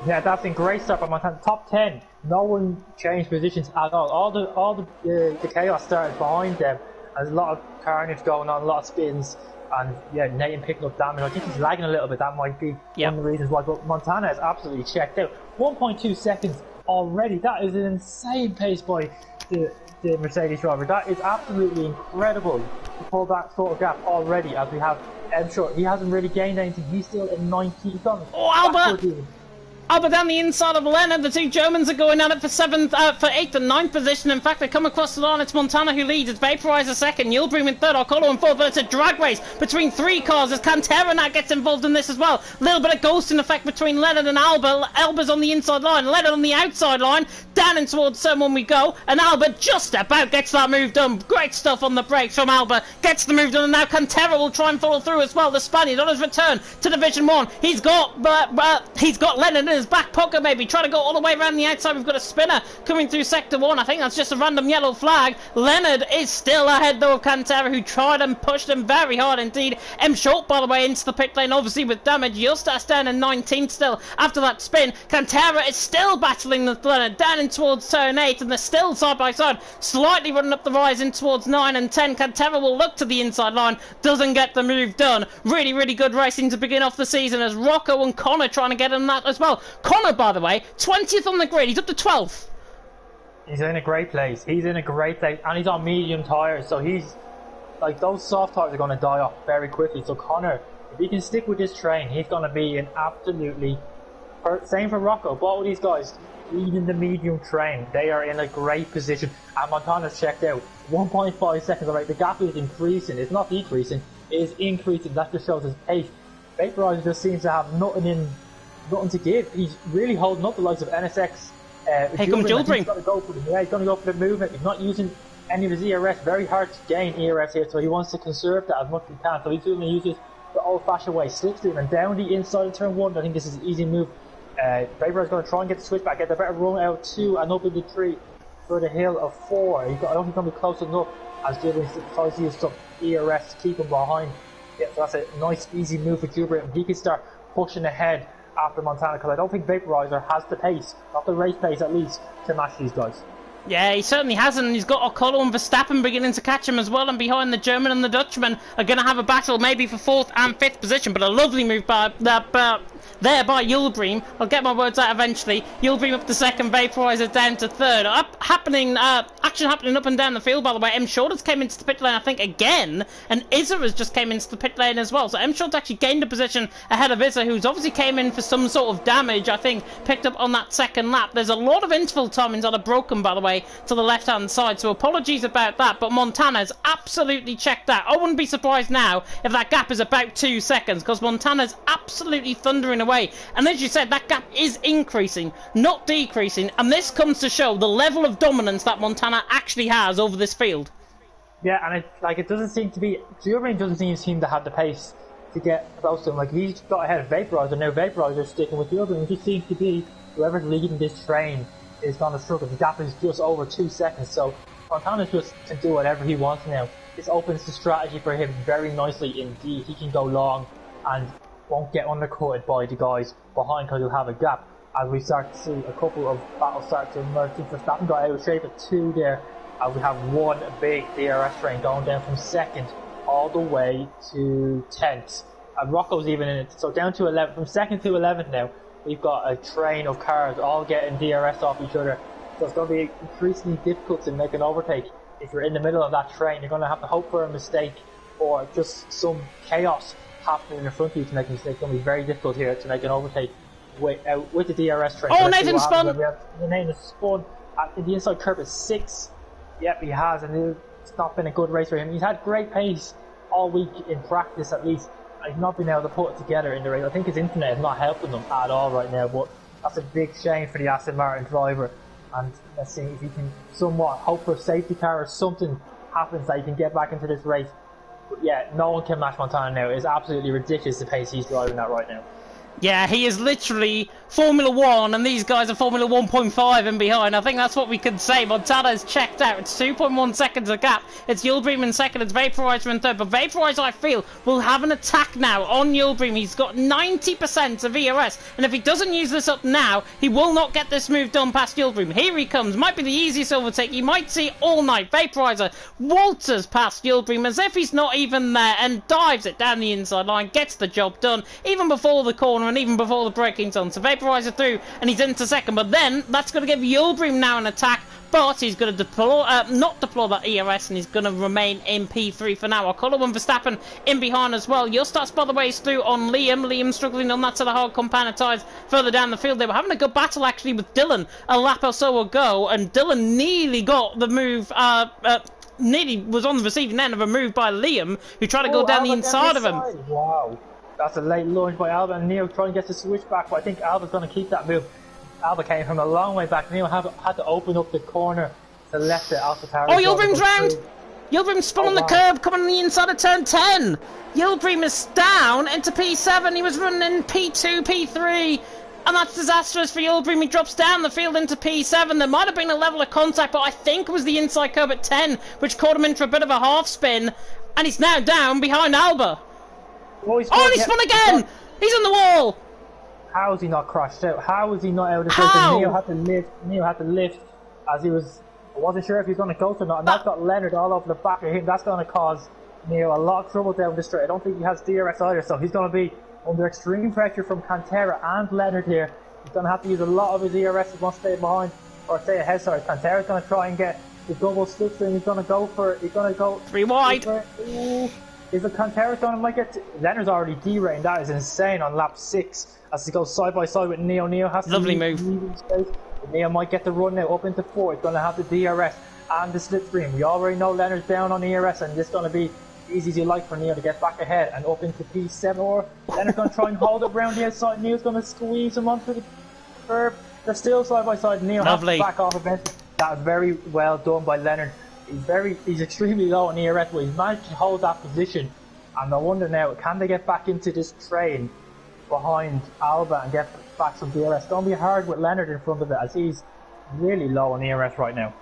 Yeah, that's a great start by Montana. Top 10. No one changed positions at all. All the chaos started behind them. There's a lot of carnage going on, a lot of spins, and yeah, Nathan picking up damage. I think he's lagging a little bit. That might be one of the reasons why. But Montana is absolutely checked out. 1.2 seconds already. That is an insane pace by the Mercedes driver. That is absolutely incredible to pull that sort of gap already. As we have M Short, he hasn't really gained anything. He's still in 19th. Oh, Albert! Albert down the inside of Leonard. The two Germans are going at it for 8th and 9th position. In fact, they come across the line. It's Montana who leads. It's Vaporizer 2nd, Yulbream in 3rd, Arcolo in 4th. But it's a drag race between 3 cars as Cantera now gets involved in this as well. A little bit of ghosting effect between Leonard and Albert. Alba's on the inside line, Leonard on the outside line. Down and towards someone we go. And Albert just about gets that move done. Great stuff on the brakes from Albert. Gets the move done, and now Cantera will try and follow through as well. The Spaniard on his return to Division 1. He's got Leonard in his back pocket, maybe trying to go all the way around the outside. We've got a spinner coming through sector 1. I think that's just a random yellow flag. Leonard is still ahead though of Cantera, who tried and pushed him very hard indeed. M Short, by the way, into the pit lane, obviously with damage. Justas down in 19th still after that spin. Cantera is still battling with Leonard down in towards turn 8, and they're still side by side, slightly running up the rise in towards 9 and 10. Cantera will look to the inside line, doesn't get the move done. Really, really good racing to begin off the season as Rocco and Connor trying to get him that as well. Connor, by the way, 20th on the grid. He's up to 12th. He's in a great place. He's in a great place, and he's on medium tyres, so he's like, those soft tyres are going to die off very quickly. So Connor, if he can stick with this train, he's going to be an absolutely same for Rocco. Both of these guys leading the medium train. They are in a great position, and Montana's checked out. 1.5 seconds. Alright, the gap is increasing. It's not decreasing. It is increasing. That just shows his pace. Vaporizer just seems to have nothing to give. He's really holding up the likes of NSX. Here comes Yulbream. He's going to go for the movement. He's not using any of his ERS. Very hard to gain ERS here, so he wants to conserve that as much as he can. So he's going to use it the old-fashioned way, slipstream and down the inside of turn 1. I think this is an easy move. Vaporizer is going to try and get the switch back, get the better run out 2 and up in the 3 for the hill of 4. I don't think he's going to be close enough as Yulbream tries to use some ERS to keep him behind. Yeah, so that's a nice, easy move for Yulbream. He can start pushing ahead after Montana, because I don't think Vaporizer has the pace, not the race pace at least, to match these guys. Yeah, he certainly hasn't. He's got Ocolo and Verstappen beginning to catch him as well, and behind the German and the Dutchman are going to have a battle maybe for 4th and 5th position, but a lovely move by by Yulbream. I'll get my words out eventually. Yulbream up to 2nd, Vaporizer down to 3rd. Action happening up and down the field, by the way. M Shoulders came into the pit lane, I think, again, and Izza has just came into the pit lane as well. So M Shoulders actually gained a position ahead of Izza, who's obviously came in for some sort of damage, I think, picked up on that 2nd lap. There's a lot of interval timings that are broken, by the way, to the left-hand side, so apologies about that, but Montana's absolutely checked out. I wouldn't be surprised now if that gap is about 2 seconds, because Montana's absolutely thundering away. And as you said, that gap is increasing, not decreasing, and this comes to show the level of dominance that Montana actually has over this field. Yeah, and it doesn't seem to be, Yulbream doesn't seem to have the pace to get close to him. Like, he's got ahead of Vaporizer, now Vaporizer's sticking with Yulbream. It just seems to be whoever's leading this train is going to struggle. The gap is just over 2 seconds, so Montana's just to do whatever he wants now. This opens the strategy for him very nicely indeed. He can go long and won't get undercutted by the guys behind, because he'll have a gap. As we start to see a couple of battles start to emerge. Verstappen got out of shape at 2 there. We have one big DRS train going down from 2nd all the way to 10th. And Rocco's even in it, so down to 11, from 2nd to 11th now. We've got a train of cars all getting DRS off each other. So it's going to be increasingly difficult to make an overtake. If you're in the middle of that train, you're going to have to hope for a mistake or just some chaos happening in front of you to make a mistake. It's going to be very difficult here to make an overtake with the DRS train. Oh, Nathan spun! Nathan spun in the inside curve is 6. Yep, he has, and it's not been a good race for him. He's had great pace all week in practice, at least. He's not been able to put it together in the race. I think his internet is not helping him at all right now, but that's a big shame for the Aston Martin driver. And let's see if he can somewhat hope for a safety car or something happens that he can get back into this race. But yeah, no one can match Montana now. It's absolutely ridiculous the pace he's driving at right now. Yeah, he is literally Formula 1 and these guys are Formula 1.5 and behind. I think that's what we can say. Montana is checked out. It's 2.1 seconds a gap. It's Yildirim in second. It's Vaporizer in third. But Vaporizer, I feel, will have an attack now on Yildirim. He's got 90% of ERS. And if he doesn't use this up now, he will not get this move done past Yildirim. Here he comes. Might be the easiest overtake. You might see all night. Vaporizer waltzes past Yildirim as if he's not even there and dives it down the inside line. Gets the job done. Even before the corner and even before the braking's on. So Vaporizer through and he's into second, but then that's going to give Yildirim now an attack, but he's going to not deploy that ERS and he's going to remain in P3 for now. I'll call it one Verstappen in behind as well. Justas, by the way, is through on Liam. Liam struggling on that side of the hard compound tyres further down the field. They were having a good battle actually with Dylan a lap or so ago, and Dylan nearly got the move nearly was on the receiving end of a move by Liam, who tried to go down the inside of him. Wow. That's a late lunge by Alba, and Neil trying to get the switch back, but I think Alba's going to keep that move. Alba came from a long way back. Neil had to open up the corner to let the AlphaTauri. Oh, Yildirim's round! Yildirim spun on the curb, coming on the inside of turn 10. Yildirim is down into P7. He was running in P2, P3. And that's disastrous for Yildirim. He drops down the field into P7. There might have been a level of contact, but I think it was the inside curb at 10, which caught him into a bit of a half spin. And he's now down behind Alba. Oh, and he spun again! He's on the wall! How is he not crashed out? How is he not out of this? How? Neil had to lift as he was... I wasn't sure if he was going to go or not, and that's got Leonard all over the back of him. That's going to cause Neil a lot of trouble down the straight. I don't think he has DRS either, so he's going to be under extreme pressure from Cantera and Leonard here. He's going to have to use a lot of his ERS if he wants to stay behind, or stay ahead, sorry. Cantera's going to try and get the double slipstream. He's going to go for it. He's going to go... 3 wide. Is it Cantera going to make it? Leonard's already derating. That is insane on lap 6 as he goes side by side with Neo. Neo has to lovely move. Neo might get the run now up into 4. He's going to have the DRS and the slipstream. We already know Leonard's down on ERS, and it's going to be easy as you like for Neo to get back ahead and up into P7. Or Leonard's going to try and hold it around the outside. Neo's going to squeeze him onto the curb. They're still side by side. Neo has to back off eventually. That was very well done by Leonard. He's extremely low on ERS, but he's managed to hold that position. And I wonder now, can they get back into this train behind Alba and get back some DRS? It's going to be hard with Leonard in front of it, as he's really low on ERS right now.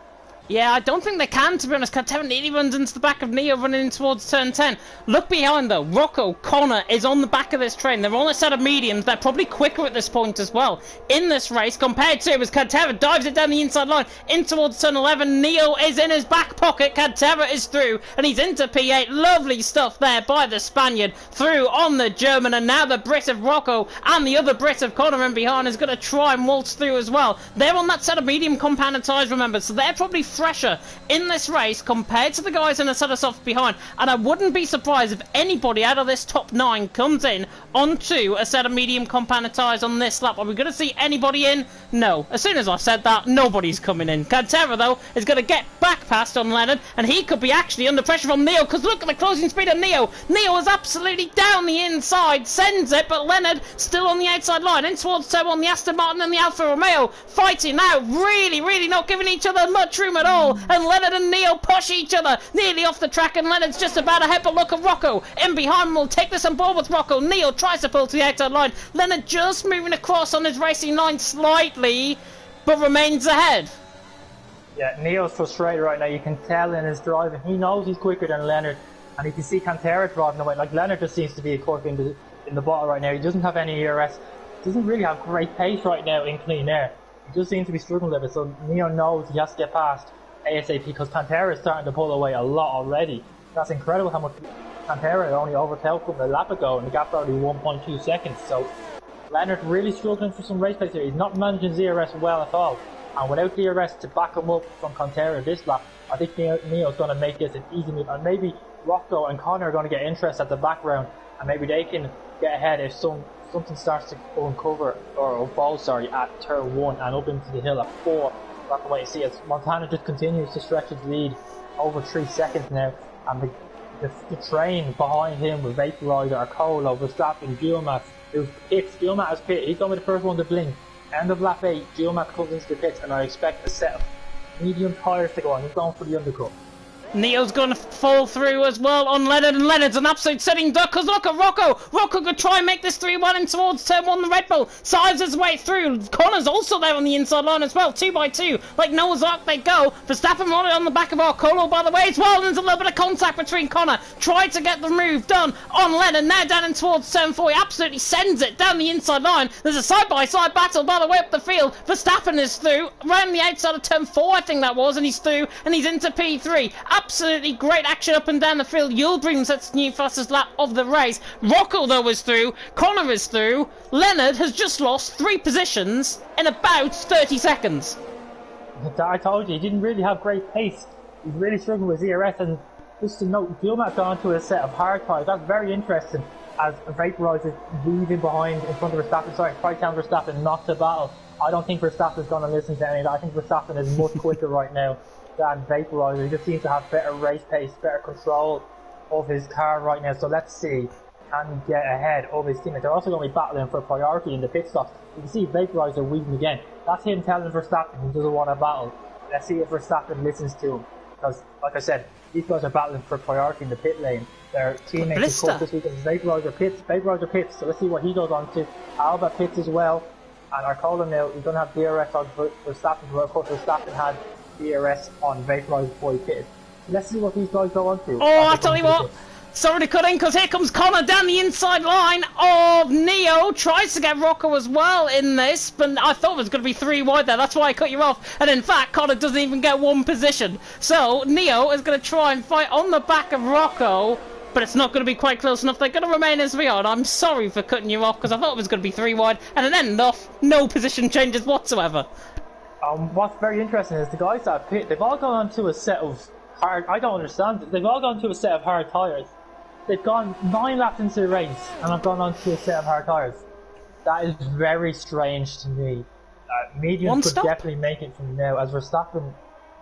Yeah, I don't think they can, to be honest. Cantera nearly runs into the back of Neo running in towards turn 10. Look behind, though. Rocco, Connor is on the back of this train. They're on a set of mediums. They're probably quicker at this point as well in this race compared to as Cantera dives it down the inside line in towards turn 11. Neo is in his back pocket. Cantera is through, and he's into P8. Lovely stuff there by the Spaniard. Through on the German, and now the Brit of Rocco and the other Brit of Connor in behind is going to try and waltz through as well. They're on that set of medium compounded tyres, remember, so they're probably fresher in this race compared to the guys in the set of soft behind, and I wouldn't be surprised if anybody out of this top 9 comes in onto a set of medium compounded tyres on this lap. Are we going to see anybody in? No. As soon as I said that, nobody's coming in. Cantera, though, is going to get back past on Leonard, and he could be actually under pressure from Neo, because look at the closing speed of Neo. Neo is absolutely down the inside, sends it, but Leonard still on the outside line, in towards turn 1, the Aston Martin and the Alfa Romeo fighting now, really not giving each other much room at all. And Leonard and Neo push each other nearly off the track, and Leonard's just about ahead, but look at Rocco in behind. Will take this on board with Rocco. Neo tries to pull to the outside line. Leonard just moving across on his racing line slightly, but remains ahead. Yeah, Neo's frustrated right now. You can tell in his driving. He knows he's quicker than Leonard, and you can see Cantera driving away. Like, Leonard just seems to be a cork in the bottle right now. He doesn't have any ERS. Doesn't really have great pace right now in clean air. He just seems to be struggling a little bit, so Neo knows he has to get past ASAP, because Cantera is starting to pull away a lot already. That's incredible how much Cantera only overtaken him a lap ago, and the gap's already 1.2 seconds. So Leonard really struggling for some race pace here. He's not managing ZRS well at all. And without DRS to back him up from Contera this lap, I think Neo's going to make this an easy move. And maybe Rocco and Connor are going to get interest at the background, and maybe they can get ahead if something starts to uncover or unfold, at turn 1 and up into the hill at 4. We'll have to wait and see as Montana just continues to stretch his lead over 3 seconds now, and the train behind him with Vaporizer, Arcolo, Verstappen, Duomax, who's pits. Duomax has pit. He's going to be the first one to blink. End of lap 8, Duomax comes into the pits, and I expect a set of medium tyres to go on. He's going for the undercut. Neo's going to fall through as well on Leonard, and Leonard's an absolute sitting duck, because look at Rocco. Rocco could try and make this 3-1 in towards turn 1, the Red Bull. Sides his way through. Connor's also there on the inside line as well, 2 by 2. Like Noah's Ark they go. Verstappen running on the back of Arcolo by the way as well, and there's a little bit of contact between Connor. Tried to get the move done on Leonard, now down in towards turn 4. He absolutely sends it down the inside line. There's a side-by-side battle by the way up the field. Verstappen is through, around the outside of turn 4 I think that was, and he's through, and he's into P3. Absolutely great action up and down the field. Yulbreen sets the new fastest lap of the race. Rocco though is through, Connor is through. Leonard has just lost 3 positions in about 30 seconds. I told you, he didn't really have great pace. He's really struggling with DRS, and just to note, Duomax gone to a set of hard tyres. That's very interesting, as Vaporizer weaving behind in front of Verstappen. Sorry, try telling Verstappen not to battle. I don't think Verstappen's going to listen to any of that. I think Verstappen is much quicker right now than Vaporizer. He just seems to have better race pace, better control of his car right now. So let's see, can he get ahead of his teammate? They're also going to be battling for priority in the pit stops. You can see Vaporizer weaving again. That's him telling Verstappen he doesn't want to battle. Let's see if Verstappen listens to him, because like I said, these guys are battling for priority in the pit lane. Their teammates of course this weekend. Vaporizer pits, so let's see what he goes on to. Alba pits as well, and Arcola now, he's going to have DRS on Verstappen, but of course Verstappen had DRS on Vaporizer before he pitted. Let's see what these guys go on to. Oh, I tell you what, sorry to cut in, because here comes Connor down the inside line of Neo. Tries to get Rocco as well in this, but I thought it was going to be 3 wide there. That's why I cut you off. And in fact, Connor doesn't even get 1 position. So Neo is going to try and fight on the back of Rocco, but it's not going to be quite close enough. They're going to remain as we are, and I'm sorry for cutting you off, because I thought it was going to be 3 wide, and then no position changes whatsoever. What's very interesting is the guys that pit, they've all gone on to a set of hard, I don't understand it, they've all gone to a set of hard tyres. They've gone 9 laps into the race and have gone on to a set of hard tyres. That is very strange to me. Mediums could definitely make it from now, as Verstappen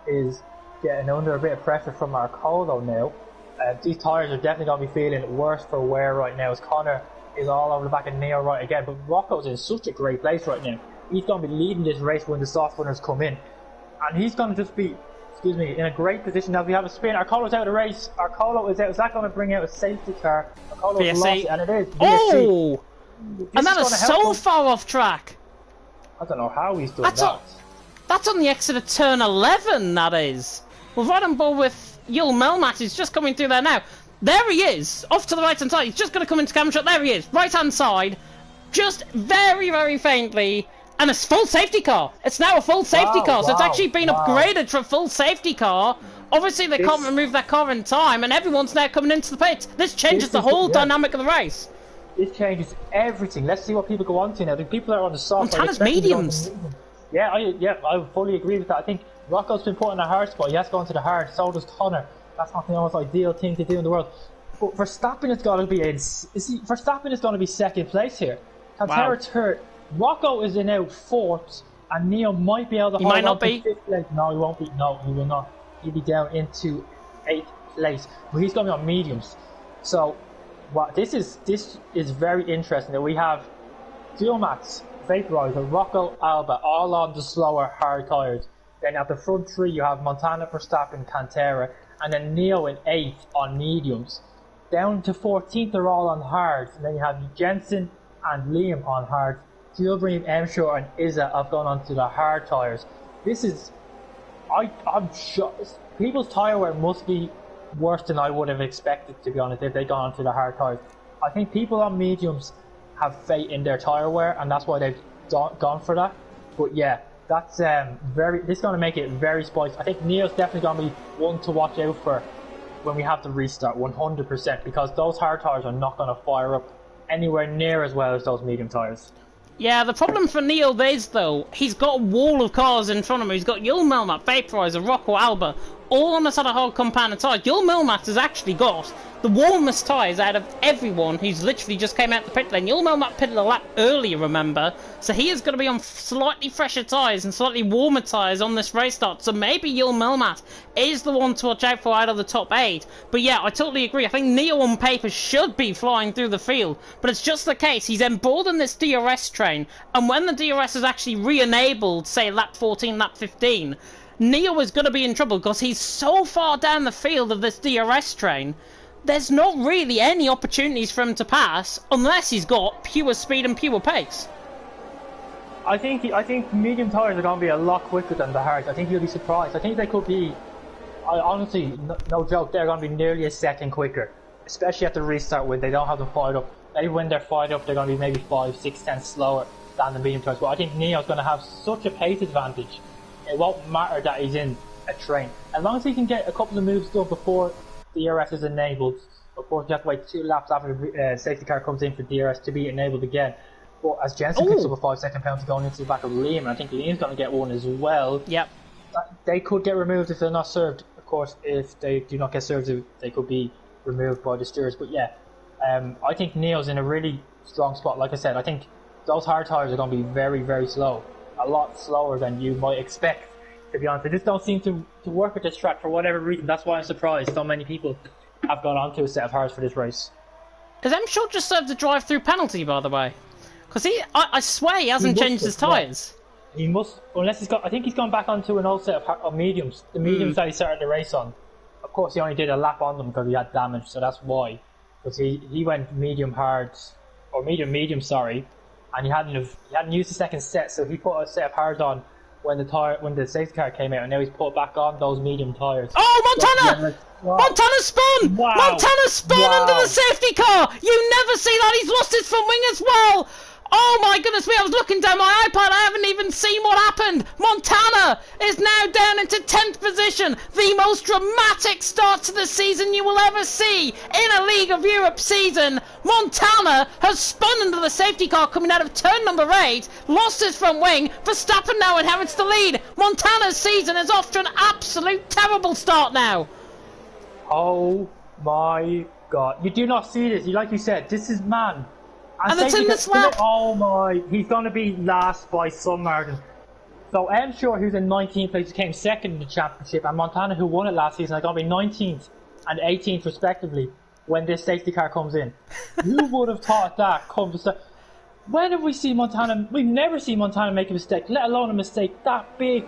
is getting under a bit of pressure from Arcolo now. These tyres are definitely going to be feeling worse for wear right now, as Connor is all over the back of Neo right again. But Rocco's in such a great place right now. He's going to be leading this race when the soft runners come in, and he's going to just be, in a great position. Now we have a spin. Arcolo's out of the race. Arcolo is out. Is that going to bring out a safety car? Arcolo's lost it, and it is. Oh! And that is so far off track. I don't know how he's done that. That's on the exit of turn 11, that is. We're right on board with Yul Melmat, who's just coming through there now. There he is, off to the right hand side. He's just going to come into camera shot. There he is, right hand side. Just very, very faintly. And a full safety car. It's now a full safety car, so it's actually been upgraded to a full safety car. Obviously, they can't remove that car in time, and everyone's now coming into the pit. This changes the whole dynamic of the race. This changes everything. Let's see what people go on to now. The people that are on the soft, Montana's mediums. Yeah, I fully agree with that. I think Rocco's been put in a hard spot. He has gone to the hard. So does Connor. That's not the most ideal thing to do in the world. But Verstappen is going to be Verstappen is going to be second place here. Cantera third. Rocco is in out 4th, and Neo might be able to hold on to 5th place. No, he won't be. No, he will not. He'll be down into 8th place. But he's going to be on mediums. So, this is very interesting. That we have Duomax, Vaporizer, Rocco, Alba, all on the slower hard tyres. Then at the front 3, you have Montana, Verstappen, Cantera, and then Neo in 8th on mediums. Down to 14th, they're all on hards. And then you have Jensen and Liam on hards. Gilbream, Emshore and Izza have gone onto the hard tyres. This is... I'm sure... People's tyre wear must be worse than I would have expected, to be honest, if they'd gone onto the hard tyres. I think people on mediums have fate in their tyre wear, and that's why they've gone for that. But yeah, that's this is going to make it very spicy. I think Neo's definitely going to be one to watch out for when we have to restart, 100%, because those hard tyres are not going to fire up anywhere near as well as those medium tyres. Yeah, the problem for Neil is, though, he's got a wall of cars in front of him. He's got Yul Melmat, Vaporizer, Rocco Alba, all on the side of hard compound of tyres. Yul Melmat has actually got the warmest tyres out of everyone who's literally just came out the pit lane. Yul Melmat pitted a lap earlier, remember? So he is going to be on slightly fresher tyres and slightly warmer tyres on this race start. So maybe Yul Melmat is the one to watch out for out of the top 8. But yeah, I totally agree. I think Neil on paper should be flying through the field. But it's just the case. He's emboldened this DRS train. And when the DRS is actually re-enabled, say lap 14, lap 15... Neo is going to be in trouble because he's so far down the field of this DRS train. There's not really any opportunities for him to pass unless he's got pure speed and pure pace. I think medium tyres are going to be a lot quicker than the hards. I think you'll be surprised. I think they could be, honestly, no joke, they're going to be nearly a second quicker, especially at the restart when they don't have them fired up. Maybe when they're fired up, they're going to be maybe 5, 6 tenths slower than the medium tyres. But I think Neo's going to have such a pace advantage. It won't matter that he's in a train. As long as he can get a couple of moves done before DRS is enabled. Of course, you have to wait 2 laps after the safety car comes in for DRS to be enabled again. But as Jensen picks up a 5-second penalty going into the back of Liam, and I think Liam's going to get one as well. Yep. They could get removed if they're not served. Of course, if they do not get served, they could be removed by the stewards. But yeah, I think Neo's in a really strong spot. Like I said, I think those hard tyres are going to be very, very slow. A lot slower than you might expect, to be honest. They just don't seem to work with this track for whatever reason. That's why I'm surprised so many people have gone onto a set of hards for this race. Is M Short just served a drive-through penalty, by the way? Because I swear he hasn't changed his tyres. Yeah. He must, unless he's got. I think he's gone back onto an old set of mediums. The mediums that he started the race on. Of course, he only did a lap on them because he had damage, so that's why. Because he went medium hard, or medium, sorry. And he hadn't used the second set, so he put a set of hards on when the safety car came out, and now he's put back on those medium tyres. Oh, Montana! Wow. Montana spun! Wow. Montana spun under the safety car! You never see that! He's lost his front wing as well! Oh my goodness me, I was looking down my iPad, I haven't even seen what happened! Montana is now down into 10th position! The most dramatic start to the season you will ever see in a League of Europe season! Montana has spun under the safety car coming out of turn number 8, lost his front wing, Verstappen now inherits the lead! Montana's season is off to an absolute terrible start now! Oh my god, you do not see this, like you said, this is man. And it's in this lap. Oh my, he's going to be last by some margin. So M Short, who's in 19th place, came second in the championship, and Montana, who won it last season, are going to be 19th and 18th respectively when this safety car comes in. Who would have thought that comes to... When have we seen Montana... We've never seen Montana make a mistake, let alone a mistake that big.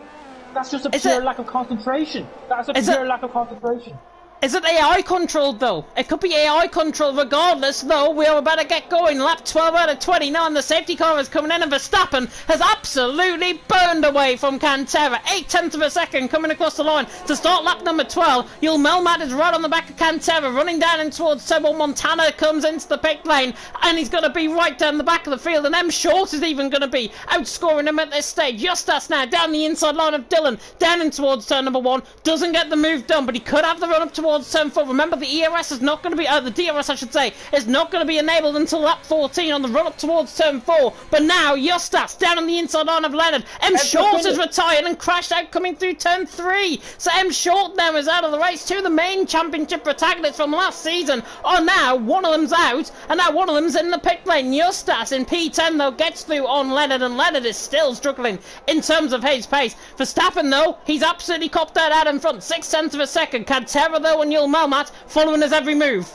That's just a pure lack of concentration. That's a pure lack of concentration. Is it AI controlled though? It could be AI controlled regardless though. We are about to get going. Lap 12 out of 29. The safety car is coming in and Verstappen has absolutely burned away from Cantera. 8/10 of a second coming across the line to start lap number 12. Yul Melmat is right on the back of Cantera running down in towards Turbo. Montana comes into the pit lane and he's going to be right down the back of the field, and M Short is even going to be outscoring him at this stage. Justas now down the inside line of Dylan, down in towards turn number 1. Doesn't get the move done, but he could have the run up towards turn 4. Remember, the ERS is not going to be, the DRS I should say, is not going to be enabled until lap 14 on the run up towards turn 4. But now, Justas down on the inside line of Leonard. M Short is retired and crashed out coming through turn 3. So M Short now is out of the race. Two of the main championship protagonists from last season are now, one of them's out, and now one of them's in the pit lane. Justas in P10 though gets through on Leonard, and Leonard is still struggling in terms of his pace. Verstappen though, he's absolutely copped out in front, 6/10 of a second. Cantera though and Yul Melmat following his every move.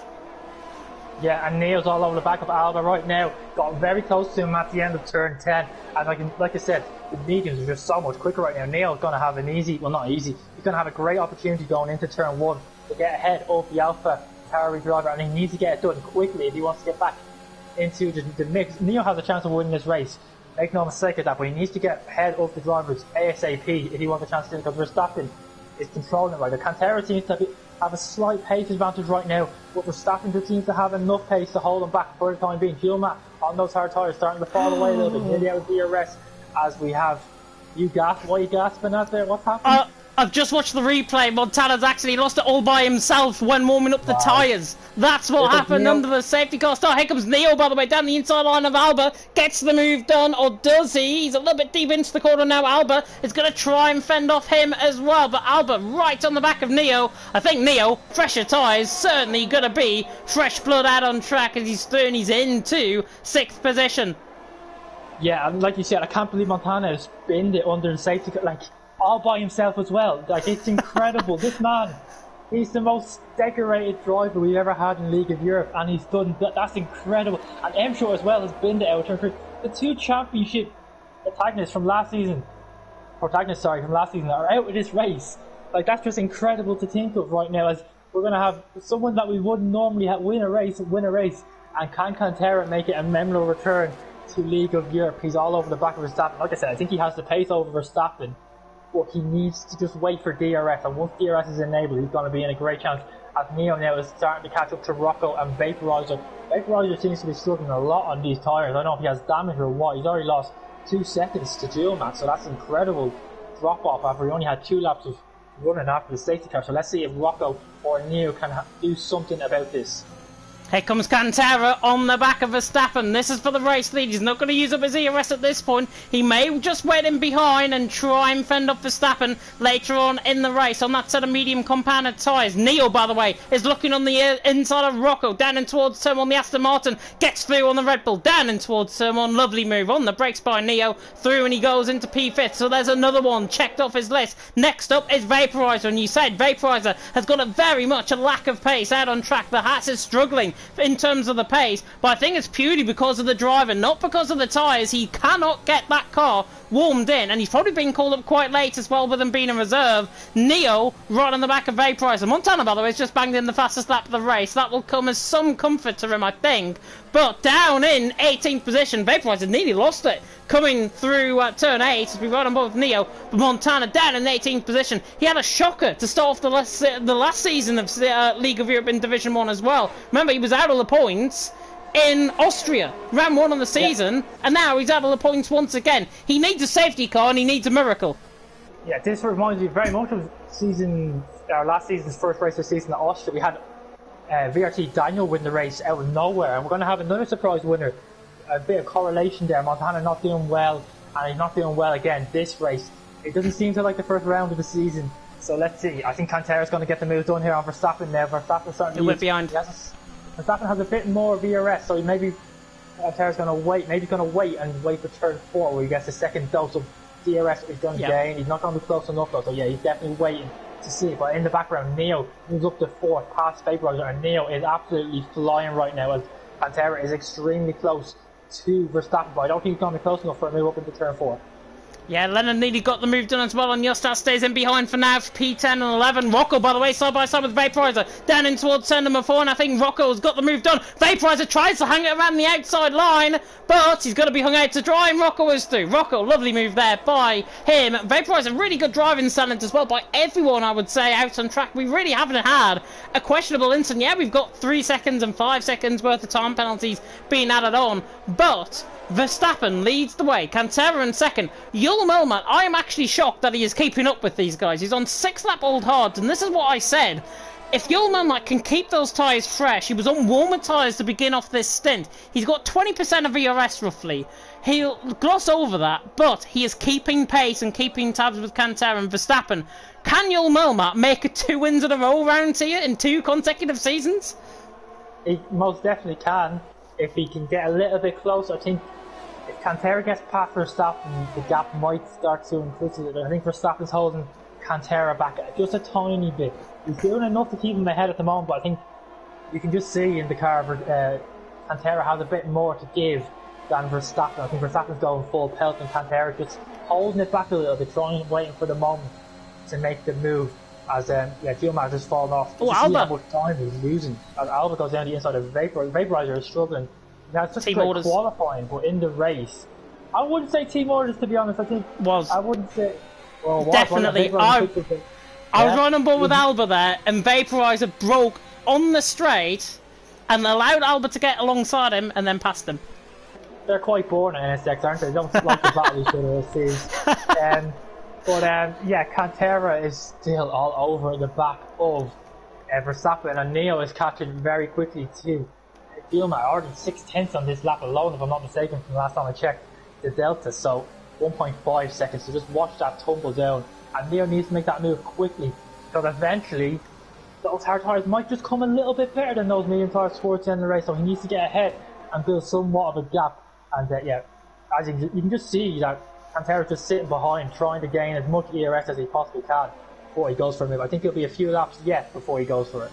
Yeah, and Neil's all over the back of Alba right now. Got very close to him at the end of turn 10. And like I said, the mediums are just so much quicker right now. Neil's going to have an easy, well not easy, he's going to have a great opportunity going into turn 1 to get ahead of the Alpha Tauri driver, and he needs to get it done quickly if he wants to get back into the mix. Neil has a chance of winning this race. Make no mistake of that, but he needs to get ahead of the drivers ASAP if he wants a chance to win, because Verstappen is controlling it right now. Cantera seems to have a slight pace advantage right now, but Verstappen just seems to have enough pace to hold him back for the time being. Hulma on those hard tyres starting to fall away a little bit, nearly out of DRS as we have... Why are you gasping out there? What's happening? I've just watched the replay. Montana's actually lost it all by himself when warming up the tyres. That's what happened under the safety car start. Here comes Neo, by the way, down the inside line of Alba. Gets the move done, or does he? He's a little bit deep into the corner now. Alba is going to try and fend off him as well. But Alba right on the back of Neo. I think Neo, fresher tyres, certainly going to be fresh blood out on track as he's through and he's into 6th position. Yeah, and like you said, I can't believe Montana has spinned it under the safety car. Like, all by himself as well. Like, it's incredible. This man, he's the most decorated driver we've ever had in League of Europe, and he's done that. That's incredible. And Emshaw as well has been the out turn. The 2 championship protagonists from last season, are out of this race. Like, that's just incredible to think of right now, as we're going to have someone that we wouldn't normally win a race, and can Cantera make it a memorable return to League of Europe. He's all over the back of Verstappen. Like I said, I think he has the pace over Verstappen, but he needs to just wait for DRS, and once DRS is enabled, he's going to be in a great chance. As Neo now is starting to catch up to Rocco and Vaporizer. Vaporizer seems to be struggling a lot on these tyres. I don't know if he has damage or what. He's already lost 2 seconds to dual match, so that's incredible drop off after he only had 2 laps of running after the safety car. So let's see if Rocco or Neo can do something about this. Here comes Cantera on the back of Verstappen. This is for the race lead. He's not going to use up his ERS at this point. He may just wait in behind and try and fend off Verstappen later on in the race on that set of medium compounded tyres. Neo, by the way, is looking on the inside of Rocco. Down and towards turn 1, the Aston Martin gets through on the Red Bull. Down and towards turn 1. Lovely move on the brakes by Neo. Through and he goes into P5. So there's another one checked off his list. Next up is Vaporizer. And you said Vaporizer has got very much a lack of pace out on track. The Haas is struggling in terms of the pace, but I think it's purely because of the driver, not because of the tyres. He cannot get that car warmed in, and he's probably been called up quite late as well with him being in reserve. Neo right on the back of Vaporizer. Montana, by the way, has just banged in the fastest lap of the race. That will come as some comfort to him, I think. But down in 18th position, Vaporizer nearly lost it coming through turn 8 as we ride on board with Neo. But Montana down in 18th position. He had a shocker to start off the last season of League of Europe in Division 1 as well. Remember, he was out of the points in Austria, round 1 on the season, and now he's out of the points once again. He needs a safety car and he needs a miracle. Yeah, this reminds me very much of last season's first race of the season at Austria. We had VRT Daniel win the race out of nowhere, and we're going to have another surprise winner. A bit of correlation there. Montana not doing well, and he's not doing well again this race. It doesn't seem to like the first round of the season, so let's see. I think Cantera's going to get the move done here on Verstappen now. Verstappen's starting to behind. Verstappen has a bit more VRS, so maybe Cantera's going to wait. Maybe he's going to wait for turn 4 where he gets the second dose of DRS he's going to gain. He's not going to be close enough though, so yeah, he's definitely waiting to see. But in the background, Neo moves up to 4th past Vaporizer, and Neo is absolutely flying right now as Cantera is extremely close to Verstappen, but I don't think he's going to be close enough for a move up into turn 4. Yeah, Lennon nearly got the move done as well, and Yostat stays in behind for now for P10 and 11. Rocco, by the way, side by side with Vaporizer, down in towards turn number 4, and I think Rocco's got the move done. Vaporizer tries to hang it around the outside line, but he's got to be hung out to dry, and Rocco is through. Rocco, lovely move there by him. Vaporizer, really good driving talent as well by everyone, I would say, out on track. We really haven't had a questionable incident. Yeah, we've got 3 seconds and 5 seconds worth of time penalties being added on, but Verstappen leads the way. Cantera in second. Yul Melmat, I am actually shocked that he is keeping up with these guys. He's on 6 lap old hards, and this is what I said. If Yul Melmat can keep those tyres fresh, he was on warmer tyres to begin off this stint. He's got 20% of ERS roughly. He'll gloss over that, but he is keeping pace and keeping tabs with Cantera and Verstappen. Can Yul Melmat make a 2 wins in a row round here in 2 consecutive seasons? He most definitely can. If he can get a little bit closer, I think if Cantera gets past Verstappen, the gap might start to increase a little bit. I think Verstappen's holding Cantera back just a tiny bit. He's doing enough to keep him ahead at the moment, but I think you can just see in the car Cantera has a bit more to give than Verstappen. I think Verstappen's going full pelt and Cantera just holding it back a little bit, waiting for the moment to make the move. As Gilmar has fallen off. Oh, Alba! How much time he's losing. As Alba goes down the inside of Vaporizer is struggling. Now it's just team great orders qualifying, but in the race, I wouldn't say team orders, to be honest. I think I wouldn't say. Well, definitely. I was right on board with Alba there, and Vaporizer broke on the straight and allowed Alba to get alongside him and then passed him. They're quite boring at NSX, aren't they? They don't like the battle each other, it seems. But yeah, Cantera is still all over the back of Verstappen, and Neo is catching very quickly too. Gilmar already 6/10 on this lap alone, if I'm not mistaken, from the last time I checked the Delta. So 1.5 seconds. So just watch that tumble down, and Neo needs to make that move quickly, because eventually those hard tyres might just come a little bit better than those medium tyres towards the end of the race. So he needs to get ahead and build somewhat of a gap. And yeah, as you can just see that Cantera's just sitting behind, trying to gain as much ERS as he possibly can before he goes for a move. I think it'll be a few laps yet before he goes for it.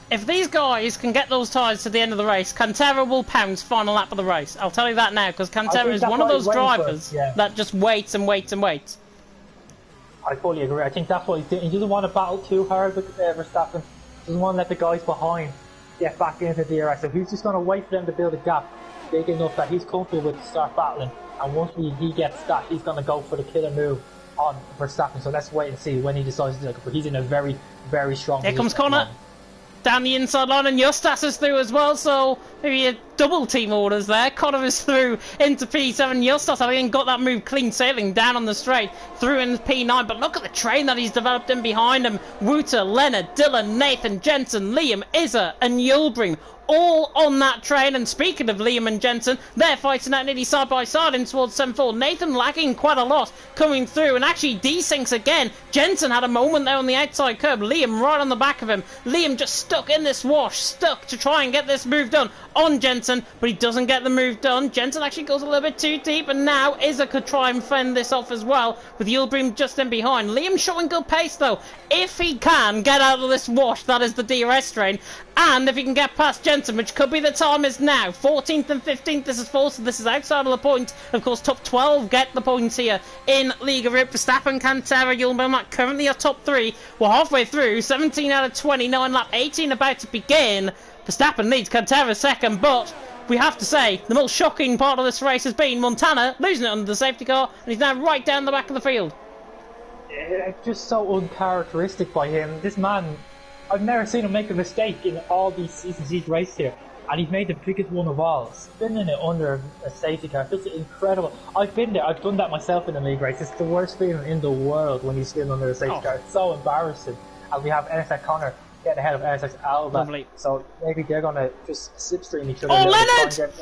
If these guys can get those tyres to the end of the race, Cantera will pounce final lap of the race. I'll tell you that now, because Cantera is one of those drivers that just waits and waits and waits. I fully agree. I think that's what he's doing. He doesn't want to battle too hard with Verstappen. He doesn't want to let the guys behind get back into the DRS. So he's just going to wait for them to build a gap big enough that he's comfortable with to start battling. And once he gets that, he's going to go for the killer move on Verstappen. So let's wait and see when he decides to do it. But he's in a very, very strong position. Here comes Connor. Down the inside line, and Justas is through as well, so maybe a double team orders there. Connor is through into P7. Justas, I think, got that move clean sailing down on the straight, through into P9, but look at the train that he's developed in behind him. Wouter, Leonard, Dylan, Nathan, Jensen, Liam, Izza, and Yulbring. All on that train, and speaking of Liam and Jensen, they're fighting out nearly side by side in towards 7-4. Nathan lagging quite a lot coming through, and actually desyncs again. Jensen had a moment there on the outside curb. Liam right on the back of him. Liam just stuck in this wash, stuck to try and get this move done on Jensen, but he doesn't get the move done. Jensen actually goes a little bit too deep, and now Izza could try and fend this off as well, with Yulbrim just in behind. Liam showing good pace though. If he can get out of this wash, that is the DRS train, and if he can get past Jensen, which could be the time is now. 14th and 15th, this is full, so this is outside of the point. Of course, top 12 get the points here in Liga Rip. Verstappen, Cantera, Yulbrim currently are top 3. We're halfway through, 17 out of 29, lap 18 about to begin. Verstappen leads, Cantera second, but we have to say, the most shocking part of this race has been Montana losing it under the safety car, and he's now right down the back of the field. Just so uncharacteristic by him. This man, I've never seen him make a mistake in all these seasons he's raced here, and he's made the biggest one of all, spinning it under a safety car. It's incredible. I've been there, I've done that myself in the league race. It's the worst feeling in the world when you spin under a safety car. It's so embarrassing. And we have NSX Connor getting ahead of NSX Alba. Lovely. So maybe they're going to just slipstream each other. Oh, Leonard!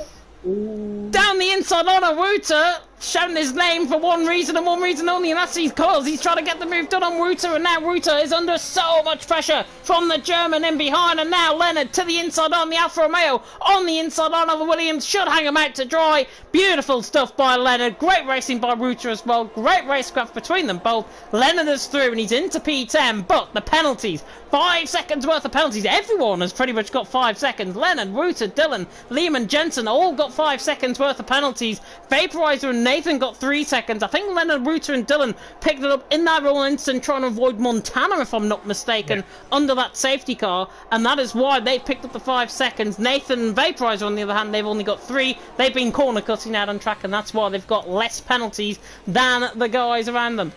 Down the inside line of Wouter, shouting his name for one reason and one reason only, and that's because he's trying to get the move done on Wouter, and now Wouter is under so much pressure from the German in behind, and now Leonard to the inside on the Alfa Romeo, on the inside on of the Williams, should hang him out to dry. Beautiful stuff by Leonard, great racing by Wouter as well, great racecraft between them both. Leonard is through and he's into P10, but the penalties, 5 seconds worth of penalties. Everyone has pretty much got 5 seconds. Leonard, Wouter, Dylan, Liam and Jensen all got 5 seconds worth of penalties. Vaporizer and Nathan got 3 seconds. I think Leonard, Wouter and Dylan picked it up in that roll instant, trying to avoid Montana, if I'm not mistaken, under that safety car, and that is why they picked up the 5 seconds. Nathan and Vaporizer, on the other hand, they've only got 3. They've been corner cutting out on track, and that's why they've got less penalties than the guys around them.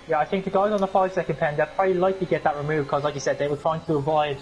Yeah, I think the guys on the 5 second pen, they'd probably like to get that removed, because like you said, they were trying to avoid